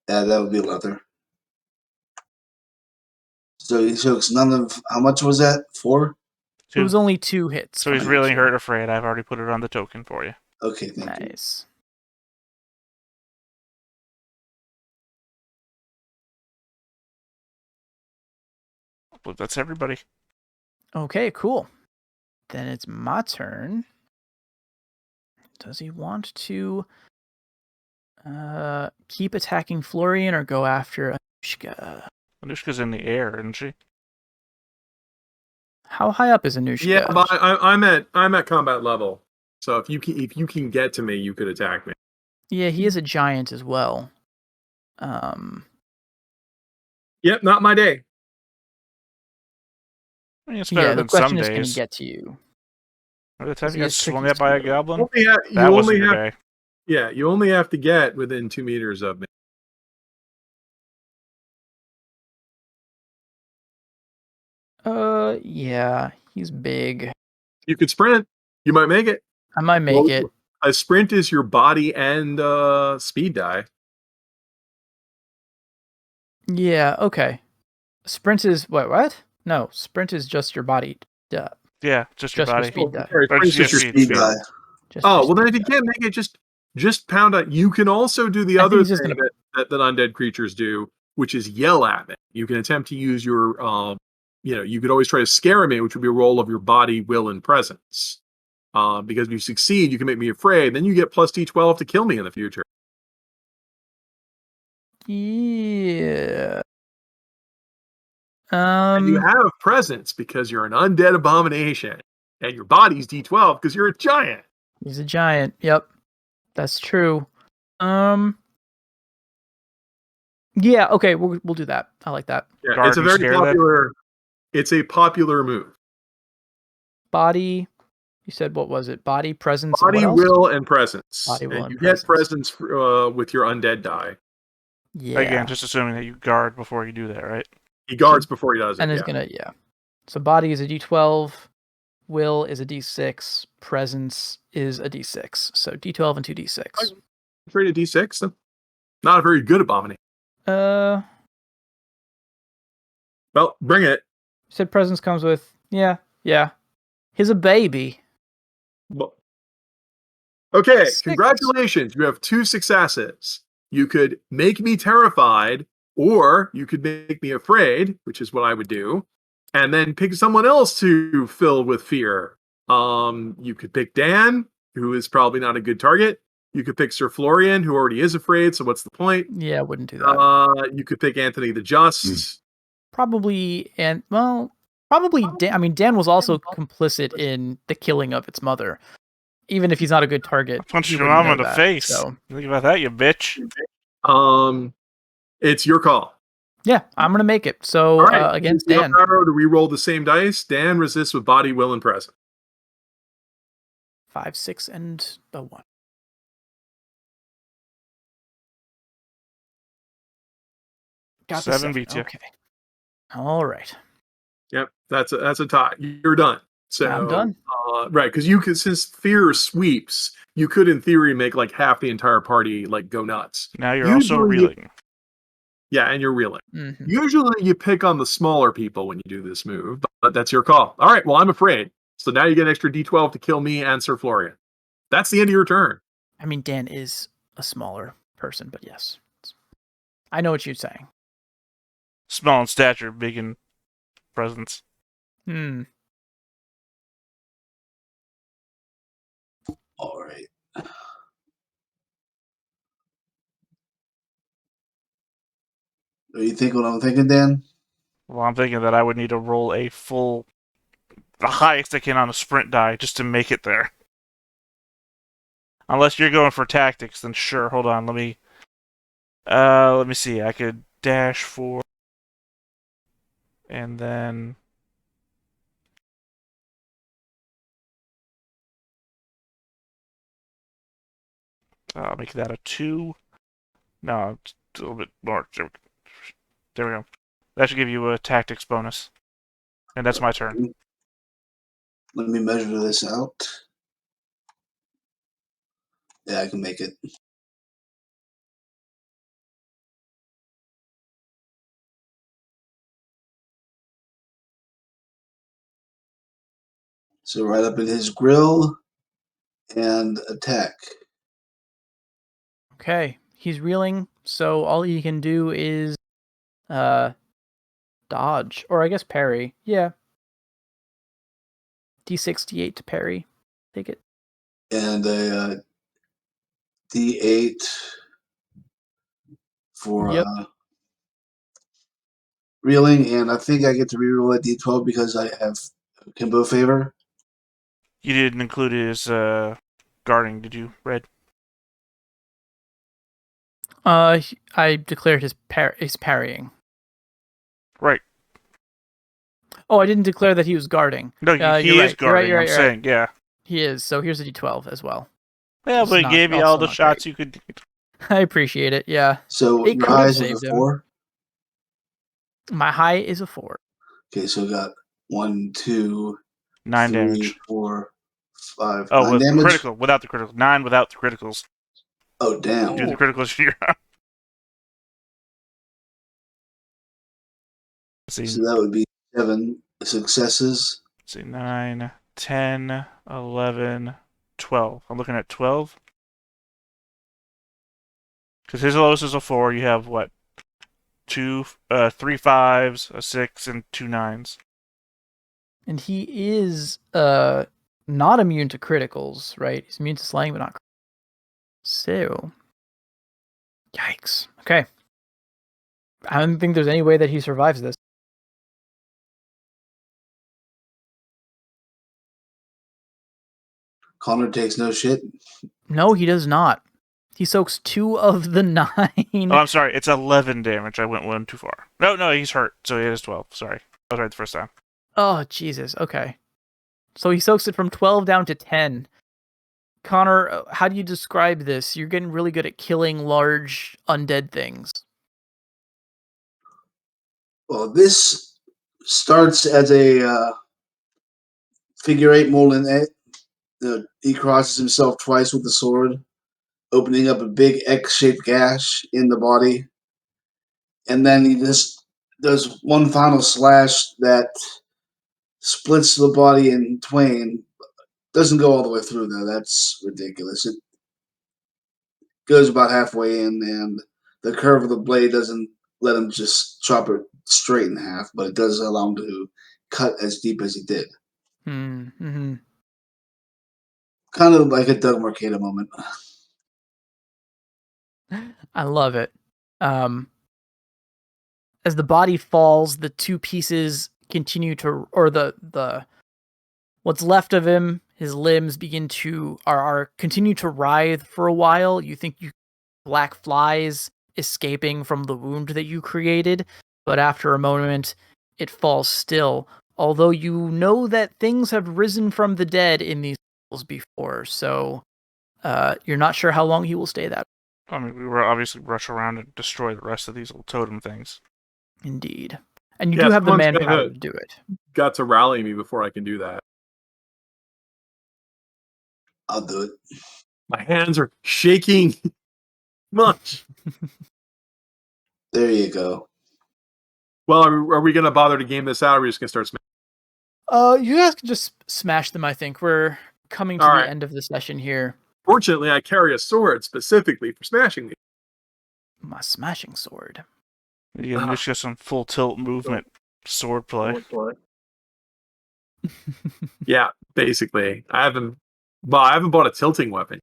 Yeah, that would be leather. So he took none of. How much was that? 4? It was only 2 hits. So he's coming at really you. hurt afraid. I've already put it on the token for you. Okay, thank you. Nice. But that's everybody. Okay, cool. Then it's my turn. Does he want to keep attacking Florian or go after Anushka? Anushka's in the air, isn't she? How high up is Anushka? Yeah, but I'm at combat level. So if you can get to me, you could attack me. Yeah, he is a giant as well. Yep, not my day. I mean, it's better Yeah, the than some question is, can he days. get to you? By the time Is you he got as tricky swung at by a to- goblin, You that wasn't only your have day. yeah, you only have to get within 2 meters of me. Yeah, he's big. You could sprint. You might make it. I might make it. A sprint is your body and speed die. Yeah, okay. Sprint is what? No, sprint is just your body. Yeah, just your Just your body. speed die. Sorry, Or sprint's just just your your Speed die. Just Oh, your well then if speed you can't make it, just pound out. You can also do the I think other he's just thing that undead creatures do, which is yell at me. You can attempt to use your you could always try to scare me, which would be a roll of your body, will, and presence. Because if you succeed, you can make me afraid. Then you get plus D12 to kill me in the future. Yeah. And you have presence because you're an undead abomination, and your body's D12 because you're a giant. He's a giant. Yep. That's true. Yeah, okay, we'll do that. I like that. Yeah, Guard it's a and very scare them. popular. It's a popular move. Body. You said what was it? Body, presence, and Body, what else? will, and presence. Body, will, and and you presence. get presence with your undead die. Yeah. Again, just assuming that you guard before you do that, right? He guards before he does it. and is gonna So body is a D12, will is a D6, presence is a D6. So D12 and 2D6. Afraid of D6. Not a very good abomination. You Well, bring it. said presence comes with yeah. He's a baby. Well, okay, 6. congratulations. You have 2 successes. You could make me terrified, or you could make me afraid, which is what I would do, and then pick someone else to fill with fear. You could pick Dan, who is probably not a good target. You could pick Sir Florian, who already is afraid, so what's the point? Yeah, I wouldn't do that. You could pick Anthony the Just. Probably Dan. I mean, Dan was also complicit in the killing of its mother. Even if he's not a good target, I punched he your wouldn't mom know in the that, face. So Think about that, you bitch. It's your call. yeah, I'm gonna make it. So All right, against we Dan, are to re-roll the same dice. Dan resists with body, will, and presence. 5, 6, and a 1. Got the 7 beats you. Okay. All right. Yep, that's a tie. You're done. So I'm done. Right, because you could, since fear sweeps, you could in theory make like half the entire party like go nuts. Now you're also Usually- reeling. Yeah, and you're reeling. Mhm. Usually you pick on the smaller people when you do this move, but that's your call. All right, well I'm afraid. So now you get an extra D12 to kill me and Sir Florian. That's the end of your turn. I mean, Dan is a smaller person, but yes, I know what you're saying. Small in stature, big in presence. All right. Are you thinking what I'm thinking, Dan? Well, I'm thinking that I would need to roll the highest I can on a sprint die just to make it there. Unless you're going for tactics, then sure. Hold on, let me see. I could dash 4, and then I'll make that a 2. No, it's a little bit more. There we go. That should give you a tactics bonus. And that's my turn. Let me measure this out. Yeah, I can make it. So right up in his grill and attack. Okay, he's reeling, so all he can do is dodge, or I guess parry. Yeah. D68 to parry. Take it. And a D8 for Yep. reeling, and I think I get to reroll that D12 because I have Kimbo favor. You didn't include his guarding, did you, Red? I declared his parrying. Right. Oh, I didn't declare that he was guarding. No, he you're is right. guarding. You're right. I'm saying, yeah. He is. So here's a D12 as well. Yeah, It's but he not- gave you also all the not shots great. you could. I appreciate it. Yeah. So It your could have highs was saved a him. 4. My high is a 4. Okay, so we got 1, 2, 9 3, damage. 4, 5, Oh, 9 with damage. critical, without the critical. 9 without the criticals. Oh, damn. Do the criticals here. So that would be 7 successes. Let's see, 9, 10, 11, 12. I'm looking at 12. Because his lowest is a 4. You have what? 3 5s, a 6, and 2 9s. And he is not immune to criticals, right? He's immune to slaying, but not. So, yikes. Okay. I don't think there's any way that he survives this. Connor takes no shit. No, he does not. He soaks 2 of the 9. Oh, I'm sorry. It's 11 damage. I went 1 too far. No, he's hurt. So it is 12. Sorry. I was right the first time. Oh, Jesus. Okay. So he soaks it from 12 down to 10. Connor, how do you describe this? You're getting really good at killing large undead things. Well, this starts as a figure 8 molten egg. He crosses himself twice with the sword, opening up a big X-shaped gash in the body. And then he just does one final slash that splits the body in twain. Doesn't go all the way through, though. That's ridiculous. It goes about halfway in, and the curve of the blade doesn't let him just chop it straight in half, but it does allow him to cut as deep as he did. Mm-hmm. Kind of like a Doug Mercado moment. I love it. As the body falls, the 2 pieces continue to, or the what's left of him, his limbs begin to are continue to writhe for a while. You think you black flies escaping from the wound that you created, but after a moment, it falls still. Although you know that things have risen from the dead in these levels before, so you're not sure how long he will stay that. I mean, we were obviously rush around and destroy the rest of these little totem things. Indeed. And you do have the someone's manpower to do it. Got to rally me before I can do that. I'll do it. My hands are shaking much. There you go. Well, are we going to bother to game this out, or are we just going to start smashing? You guys can just smash them, I think. We're coming to All the right. end of the session here. Fortunately, I carry a sword specifically for smashing these. My smashing sword. You can just get some full tilt movement sword play. Yeah, basically. I haven't bought a tilting weapon.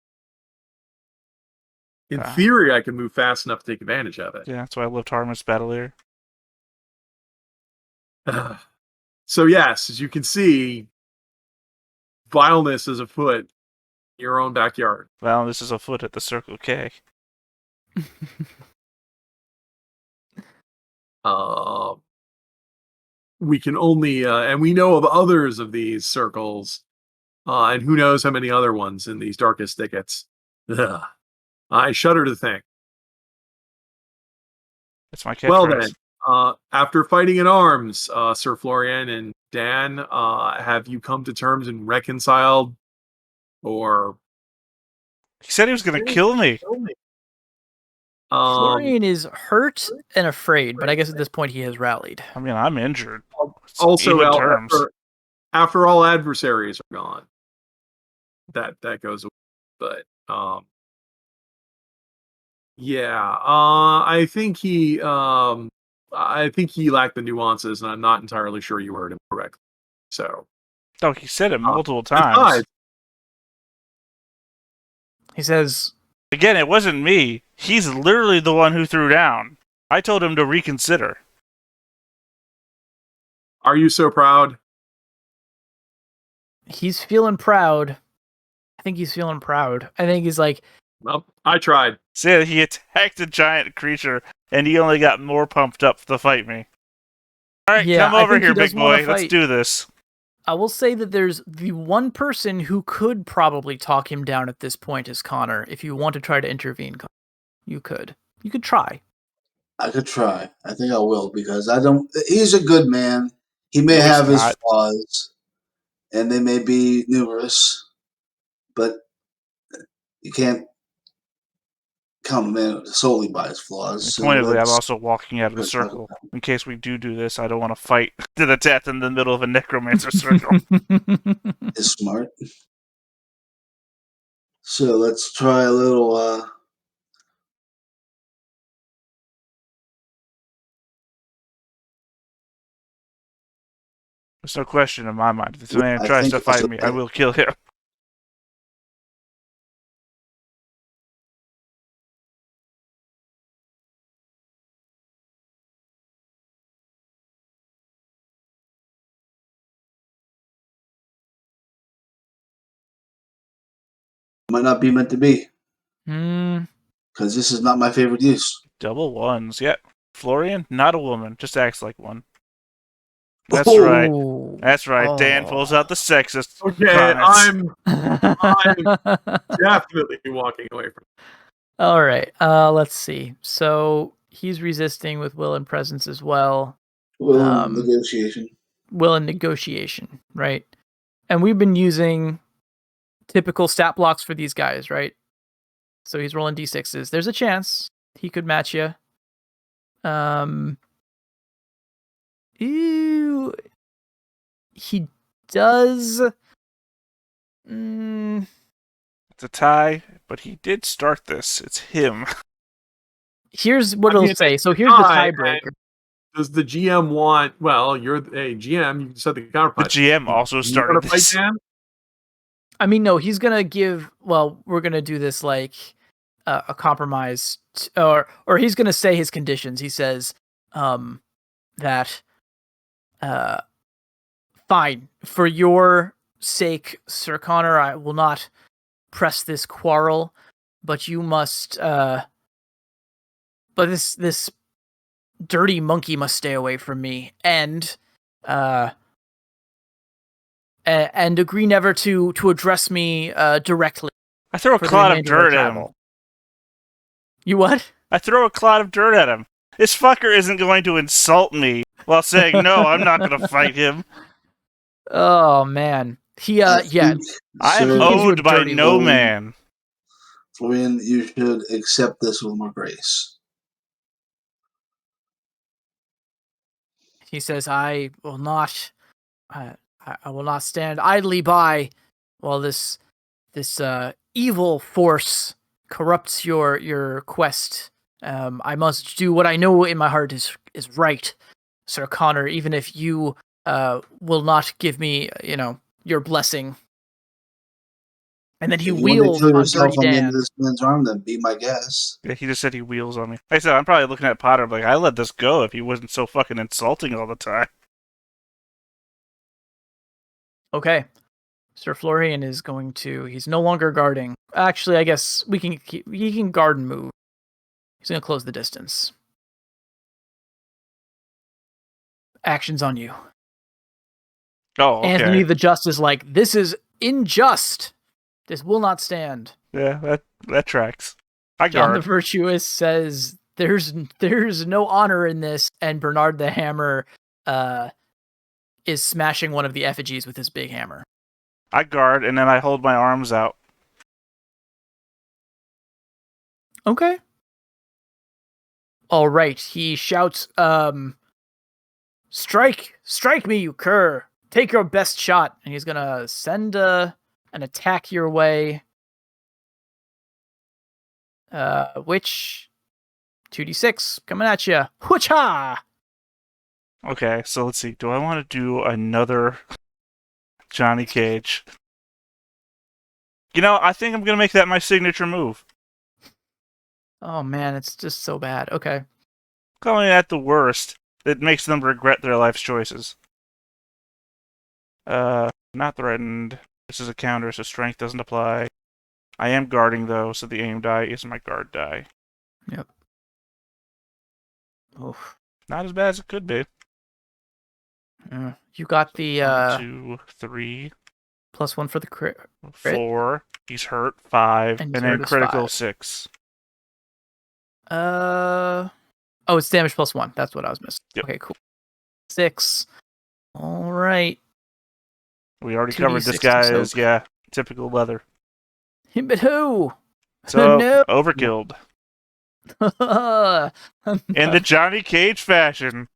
In theory, I can move fast enough to take advantage of it. Yeah, that's why I loved Harmon's Battle So yes, as you can see, vileness is afoot in your own backyard. Well, this is afoot at the Circle K. We can only, and we know of others of these circles, and who knows how many other ones in these darkest thickets. Ugh. I shudder to think. That's my catchphrase. Well then, after fighting in arms, Sir Florian and Dan, have you come to terms and reconciled, or He said he was going to kill me. Florian is hurt and afraid, but I guess at this point he has rallied. I mean, I'm injured. It's also even terms. after all adversaries are gone, that goes away. But I think he lacked the nuances, and I'm not entirely sure you heard him correctly. So, Oh, he said it multiple times. besides, He says, Again, it wasn't me. He's literally the one who threw down. I told him to reconsider. are you so proud? he's feeling proud. I think he's feeling proud. I think he's like, Well, I tried. See, he attacked a giant creature, and he only got more pumped up to fight me. All right, Yeah, come I over think he here, does big wanna boy. Let's fight. do this. I will say that there's the one person who could probably talk him down at this point is Connor. If you want to try to intervene, you could. You could try. I could try. I think I will because I don't. He's a good man. He may No, he's have his not. flaws, and they may be numerous, but you can't count a man solely by his flaws. So Pointedly, I'm let's- also walking out of the let's talk circle. about In case we do this, I don't want to fight to the death in the middle of a necromancer circle. Is smart. So let's try a little. There's no question in my mind. If this Well, man I tries think to it was fight me, I okay. will kill him. Might not be meant to be Hmm. because this is not my favorite use. Double ones. Yeah. Florian, not a woman. Just acts like one. That's Oh. right. Ooh. That's right. Dan Oh. pulls out the sexist Okay, comments. I'm definitely walking away from. All right. Let's see. So he's resisting with will and presence as well. Well, negotiation. Will and negotiation, right? And we've been using typical stat blocks for these guys, right? So he's rolling d6s. There's a chance he could match you. Ew. He does. It's a tie, but he did start this. It's him. Here's what I mean, it'll say. So here's the tie, tiebreaker. Does the GM want? Well, you're a GM. You can set the The counterpunch. GM also You started wanna fight this. Dan? I mean, no, he's gonna give. Well, we're gonna do this like a compromise, or he's gonna say his conditions. He says that fine for your sake, Sir Connor. I will not press this quarrel, but you must. But this dirty monkey must stay away from me, and agree never to address me directly. I throw a for the clod of remainder of our dirt at him. travel. You what? I throw a clod of dirt at him. This fucker isn't going to insult me while saying, no, I'm not going to fight him. Oh man, he I yeah. think, I am sir, gives you a owned by dirty no look. man. Florian, you should accept this with more grace. He says, "I will not. I will not stand idly by while this evil force corrupts your quest. I must do what I know in my heart is right, Sir Connor. Even if you will not give me, your blessing." And then he If you want wheels to kill on yourself Dirty on the end Dan. of this man's arm, then be my guest. Yeah, he just said he wheels on me. Like I said, I'm probably looking at Potter like, I let this go if he wasn't so fucking insulting all the time. Okay. Sir Florian is going to. He's no longer guarding. Actually, I guess he can guard and move. He's going to close the distance. Actions on you. Oh, okay. Anthony the Just is like, this is unjust. This will not stand. Yeah, that tracks. I John the guard. Virtuous says, there's no honor in this, and Bernard the Hammer is smashing one of the effigies with his big hammer. I guard, and then I hold my arms out. Okay. All right. He shouts, strike me, you cur. Take your best shot. And he's going to send an attack your way. Which 2d6 coming at you. Whoocha! Okay, so let's see. Do I want to do another Johnny Cage? You know, I think I'm going to make that my signature move. Oh man, it's just so bad. Okay. Calling that the worst, it makes them regret their life's choices. Not threatened. This is a counter, so strength doesn't apply. I am guarding, though, so the aim die is my guard die. Yep. Oof. Not as bad as it could be. You got the 1, 2, 3, +1 for the crit. 4. He's hurt 5, And and he's then hurt is critical 5. 6. Oh, it's damage +1. That's what I was missing. Yep. Okay, cool. 6. All right. We already 2d6 covered this to guy soak. as, yeah, typical leather. But who? So, No. overkilled. In the Johnny Cage fashion.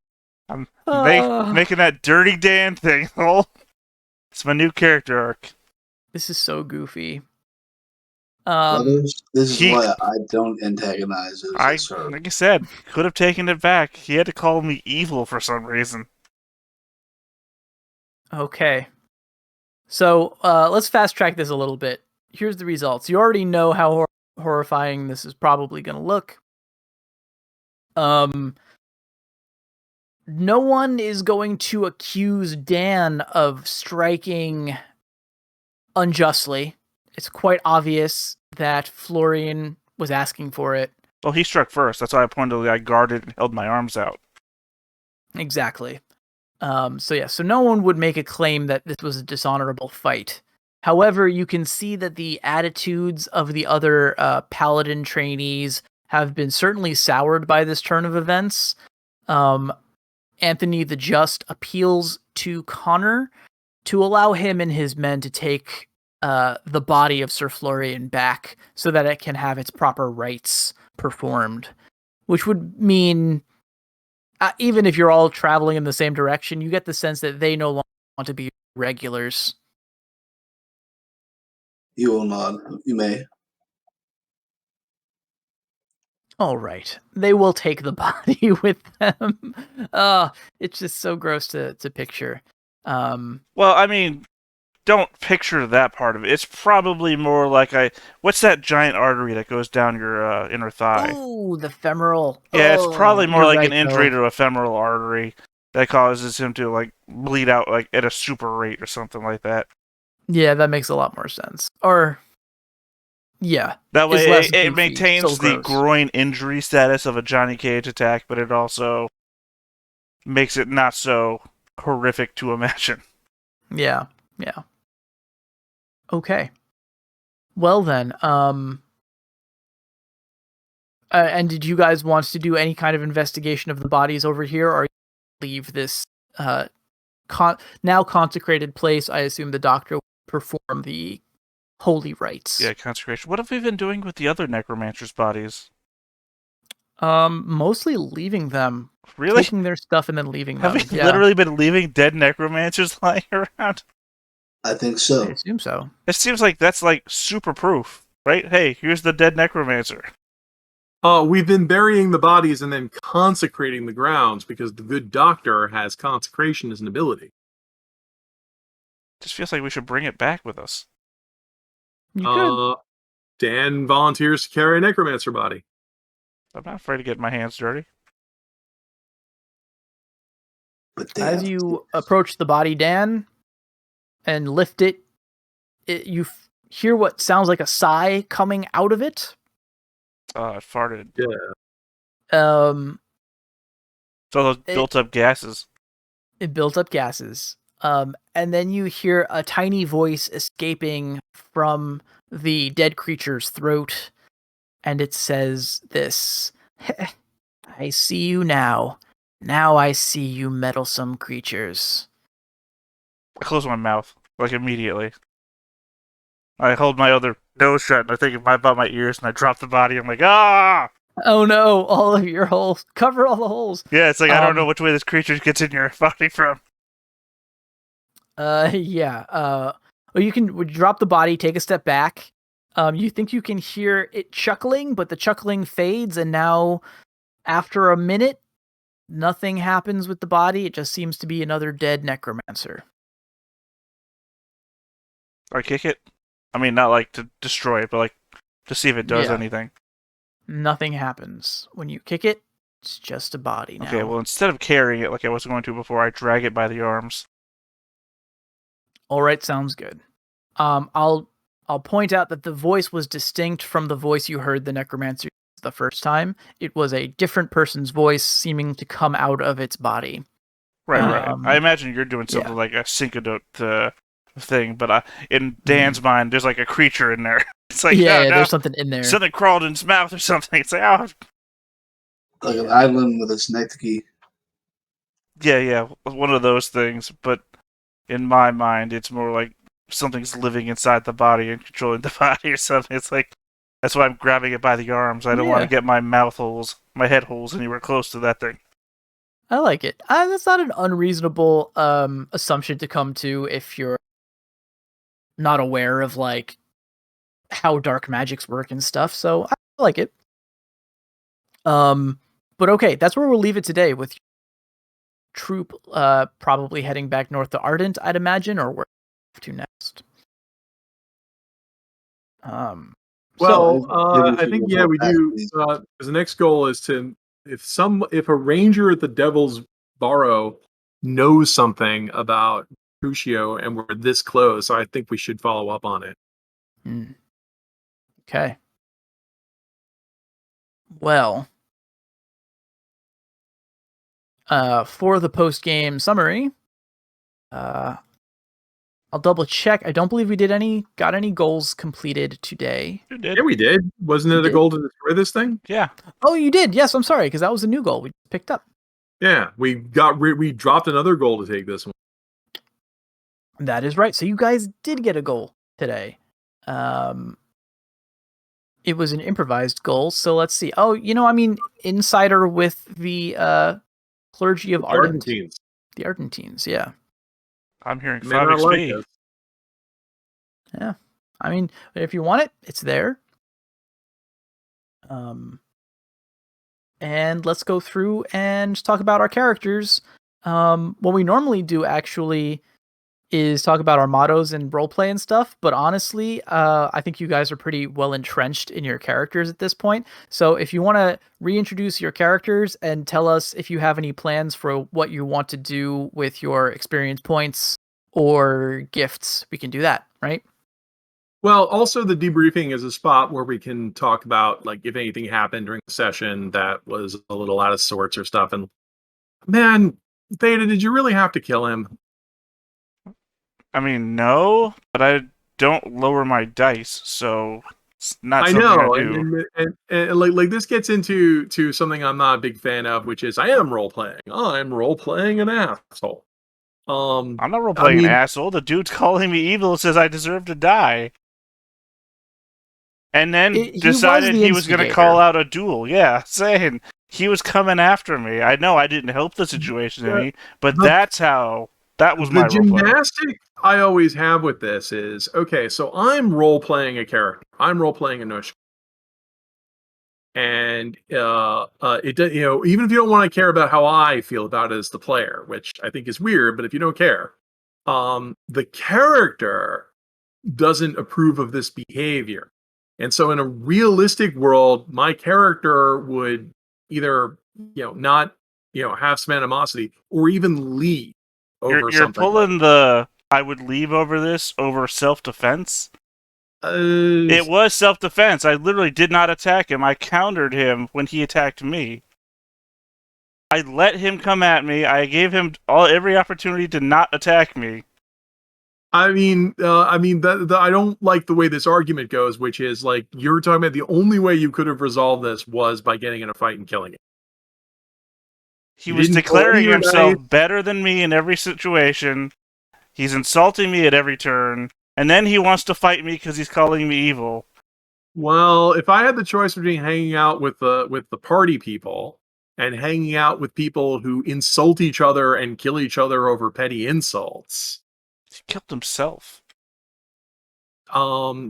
I'm making that Dirty Dan thing. It's my new character arc. This is so goofy. Brothers, this is why I don't antagonize it. Like I said, could have taken it back. He had to call me evil for some reason. Okay. So let's fast track this a little bit. Here's the results. You already know how horrifying this is probably going to look. No one is going to accuse Dan of striking unjustly. It's quite obvious that Florian was asking for it. Well, he struck first. That's why I guarded and held my arms out. Exactly. So no one would make a claim that this was a dishonorable fight. However, you can see that the attitudes of the other paladin trainees have been certainly soured by this turn of events. Anthony the Just appeals to Connor to allow him and his men to take the body of Sir Florian back so that it can have its proper rites performed, which would mean even if you're all traveling in the same direction, you get the sense that they no longer want to be regulars. You will not. You may. All right. They will take the body with them. It's just so gross to picture. Well, I mean, don't picture that part of it. It's probably more like what's that giant artery that goes down your inner thigh? Oh, the femoral. Yeah, it's probably more like an injury though. to a femoral artery that causes him to like bleed out like at a super rate or something like that. Yeah, that makes a lot more sense. Or yeah. That way it goofy, maintains the gross. groin injury status of a Johnny Cage attack, but it also makes it not so horrific to imagine. Yeah. Okay. Well then, and did you guys want to do any kind of investigation of the bodies over here, or leave this now consecrated place? I assume the doctor will perform the holy rites. Yeah, consecration. What have we been doing with the other necromancers' bodies? Mostly leaving them. Really? Taking their stuff and then leaving them. Have we literally been leaving dead necromancers lying around? I think so. I assume so. It seems like that's like super proof, right? Hey, here's the dead necromancer. We've been burying the bodies and then consecrating the grounds because the good doctor has consecration as an ability. Just feels like we should bring it back with us. You could. Dan volunteers to carry a necromancer body. I'm not afraid to get my hands dirty. But As you approach the body, Dan, and lift it, you hear what sounds like a sigh coming out of it. It farted. Yeah. It's all those built-up gases. It built up gases. And then you hear a tiny voice escaping from the dead creature's throat, and it says this: I see you now. Now I see you meddlesome creatures. I close my mouth, like, immediately. I hold my other nose shut, and I think about my ears, and I drop the body. I'm like, ah! Oh no, all of your holes. Cover all the holes. Yeah, it's like, I don't know which way this creature gets in your body from. Yeah. Well, would you drop the body, take a step back. You think you can hear it chuckling, but the chuckling fades, and now, after a minute, nothing happens with the body. It just seems to be another dead necromancer. I kick it. I mean, not like to destroy it, but like to see if it does anything. Nothing happens. When you kick it, it's just a body now. Okay, well, instead of carrying it like I was going to before, I drag it by the arms. All right, sounds good. I'll point out that the voice was distinct from the voice you heard the necromancer use the first time. It was a different person's voice seeming to come out of its body. Right. I imagine you're doing something like a syncodote thing, but in Dan's mind, there's like a creature in there. It's like, no, there's something in there. Something crawled in his mouth or something. It's like, oh. Like an island with a snake key. Yeah, one of those things. But in my mind, it's more like something's living inside the body and controlling the body or something. It's like, that's why I'm grabbing it by the arms. I don't want to get my head holes anywhere close to that thing. I like it. That's not an unreasonable assumption to come to if you're not aware of like how dark magics work and stuff. So I like it. But okay, that's where we'll leave it today with troop probably heading back north to Ardent, I'd imagine, or where to next. I think we do. Because the next goal is to if a ranger at the Devil's Barrow knows something about Crucio and we're this close, I think we should follow up on it. Okay. Well, for the post-game summary, I'll double check. I don't believe we got any goals completed today. You did. Yeah, we did. Wasn't it a goal to destroy this thing? Yeah. Oh, you did. Yes, I'm sorry, because that was a new goal we picked up. Yeah, we dropped another goal to take this one. That is right. So you guys did get a goal today. It was an improvised goal. So let's see. Oh, insider with the clergy of Ardent. The Ardentines, yeah. I'm hearing 5 XP. Yeah. I mean, if you want it, it's there. And let's go through and talk about our characters. What we normally do actually is talk about our mottos and roleplay and stuff, but honestly, I think you guys are pretty well entrenched in your characters at this point. So if you want to reintroduce your characters and tell us if you have any plans for what you want to do with your experience points or gifts, we can do that, right? Well, also the debriefing is a spot where we can talk about like if anything happened during the session that was a little out of sorts or stuff. And man, Theta, did you really have to kill him? I mean, no, but I don't lower my dice, so it's not something I do. And like this gets into something I'm not a big fan of, which is I am role playing. I'm role playing an asshole. I'm not role playing an asshole. The dude's calling me evil and says I deserve to die. And then decided he was going to call out a duel. Yeah, saying he was coming after me. I know I didn't help the situation any, but that was my role play. The gymnastic I always have with this is, okay, so I'm role-playing a character. I'm role-playing Anushka. And it even if you don't want to care about how I feel about it as the player, which I think is weird, but if you don't care, the character doesn't approve of this behavior. And so in a realistic world, my character would either, not, have some animosity or even leave over you're something. You're pulling the I would leave over this over self-defense? It was self-defense. I literally did not attack him. I countered him when he attacked me. I let him come at me. I gave him every opportunity to not attack me. I don't like the way this argument goes, which is like you're talking about the only way you could have resolved this was by getting in a fight and killing it. He was declaring himself better than me in every situation. He's insulting me at every turn. And then he wants to fight me because he's calling me evil. Well, if I had the choice between hanging out with the party people and hanging out with people who insult each other and kill each other over petty insults, he killed himself. The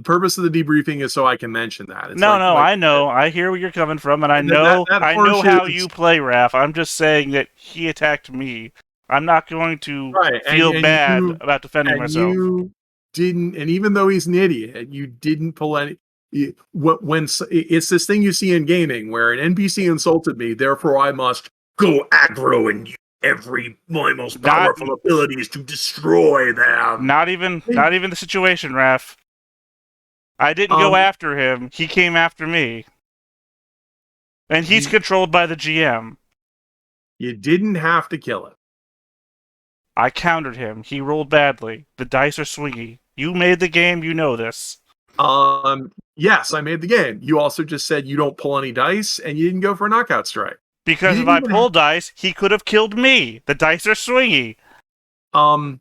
purpose of the debriefing is so I can mention that. It's I know. I hear where you're coming from, and I know how you play, Raph. I'm just saying that he attacked me. I'm not going to feel bad about defending myself. You didn't, and even though he's an idiot, you didn't pull any. When it's this thing you see in gaming where an NPC insulted me, therefore I must go aggro and use my most powerful abilities to destroy them. Not even the situation, Raph. I didn't go after him. He came after me. And he's controlled by the GM. You didn't have to kill him. I countered him. He rolled badly. The dice are swingy. You made the game, you know this. Yes, I made the game. You also just said you don't pull any dice, and you didn't go for a knockout strike. Because if I pulled dice, he could have killed me. The dice are swingy. I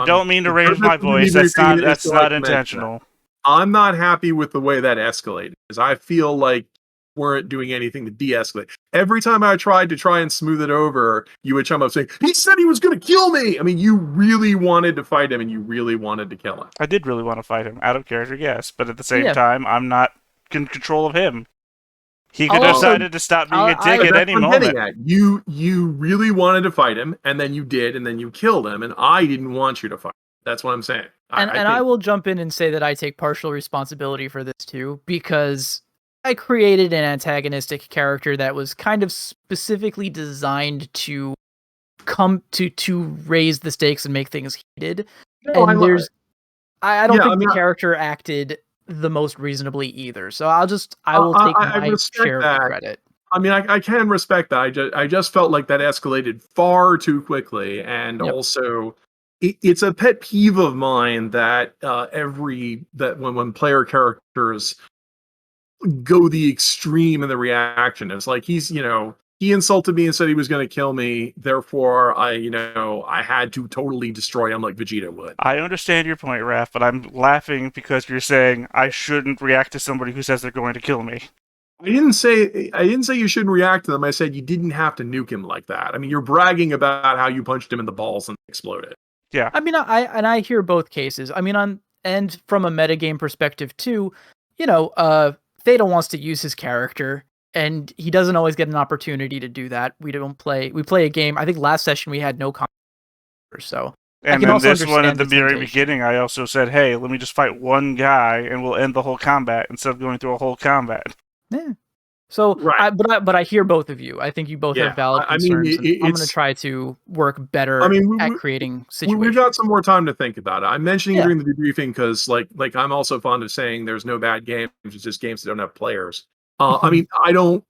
don't mean to raise my voice. That's not intentional. I'm not happy with the way that escalated, because I feel like weren't doing anything to de-escalate. Every time I tried and smooth it over, you would chime up saying, he said he was going to kill me! I mean, you really wanted to fight him, and you really wanted to kill him. I did really want to fight him, out of character, yes. But at the same time, I'm not in control of him. He could have decided to stop being a dick at any moment. You really wanted to fight him, and then you did, and then you killed him, and I didn't want you to fight him. That's what I'm saying. I will jump in and say that I take partial responsibility for this too, because I created an antagonistic character that was kind of specifically designed to come to raise the stakes and make things heated. I don't think the character acted the most reasonably either. So I will take my share of the credit. I mean, I can respect that. I just felt like that escalated far too quickly, and also it's a pet peeve of mine that when player characters go the extreme in the reaction. It's like he insulted me and said he was going to kill me. Therefore, I had to totally destroy him like Vegeta would. I understand your point, Raph, but I'm laughing because you're saying I shouldn't react to somebody who says they're going to kill me. I didn't say you shouldn't react to them. I said you didn't have to nuke him like that. I mean, you're bragging about how you punched him in the balls and exploded. Yeah. I mean, I hear both cases. I mean, and from a metagame perspective too, Theta wants to use his character, and he doesn't always get an opportunity to do that. We play a game. I think last session we had no combat, so. And then this one at the very beginning, I also said, "Hey, let me just fight one guy, and we'll end the whole combat instead of going through a whole combat." Yeah. So, but I hear both of you. I think you both have valid concerns. I'm going to try to work better at creating situations. We've got some more time to think about it. I'm mentioning during the debriefing because, like I'm also fond of saying there's no bad games. It's just games that don't have players. I mean, I don't.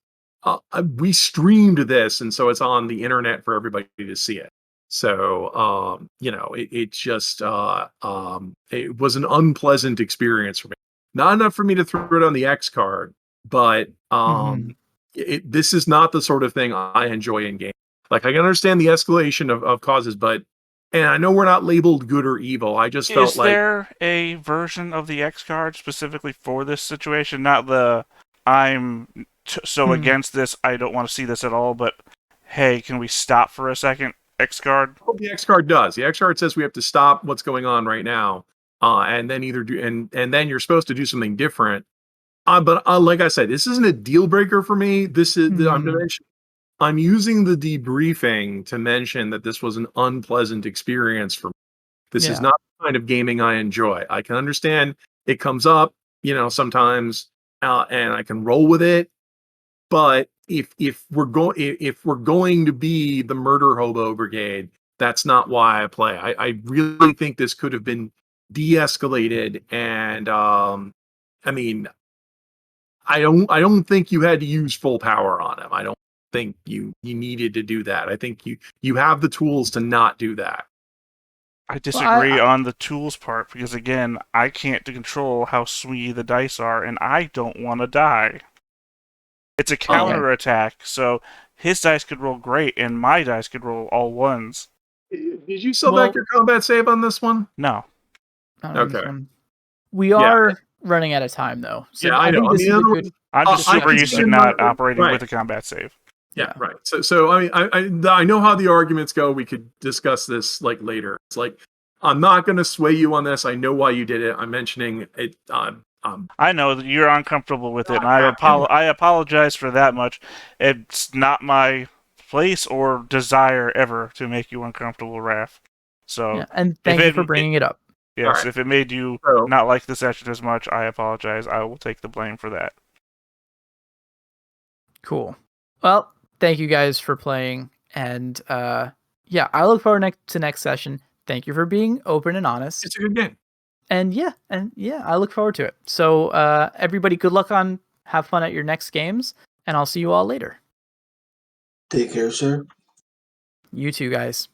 We streamed this, and so it's on the internet for everybody to see it. So, it just it was an unpleasant experience for me. Not enough for me to throw it on the X card. But this is not the sort of thing I enjoy in games. Like, I can understand the escalation of causes, and I know we're not labeled good or evil. I just felt like... Is there a version of the X card specifically for this situation? Not the, I'm so against this, I don't want to see this at all, but, hey, can we stop for a second X card? Well, the X card does. The X card says we have to stop what's going on right now, and then either do... And then you're supposed to do something different. But like I said, this isn't a deal breaker for me. This is I'm using the debriefing to mention that this was an unpleasant experience for me. This is not the kind of gaming I enjoy. I can understand it comes up, sometimes, and I can roll with it. But if we're going to be the murder hobo brigade, that's not why I play. I really think this could have been de-escalated, and I mean. I don't think you had to use full power on him. I don't think you needed to do that. I think you have the tools to not do that. I disagree on the tools part because, again, I can't control how swingy the dice are, and I don't want to die. It's a counter attack, so his dice could roll great, and my dice could roll all ones. Did you sell back your combat save on this one? No. Not on this Okay. one. We are running out of time, though. So Yeah, I know. think this is a good. I'm just super used to not operating with a combat save. Yeah, right. So I mean, I know how the arguments go. We could discuss this like later. It's like I'm not going to sway you on this. I know why you did it. I'm mentioning it. I know that you're uncomfortable with it, and I apologize for that much. It's not my place or desire ever to make you uncomfortable, Raph. So, and thank you for bringing it up. Yes, if it made you not like the session as much, I apologize. I will take the blame for that. Cool. Well, thank you guys for playing, and I look forward to next session. Thank you for being open and honest. It's a good game. And I look forward to it. So everybody, good luck have fun at your next games, and I'll see you all later. Take care, sir. You too, guys.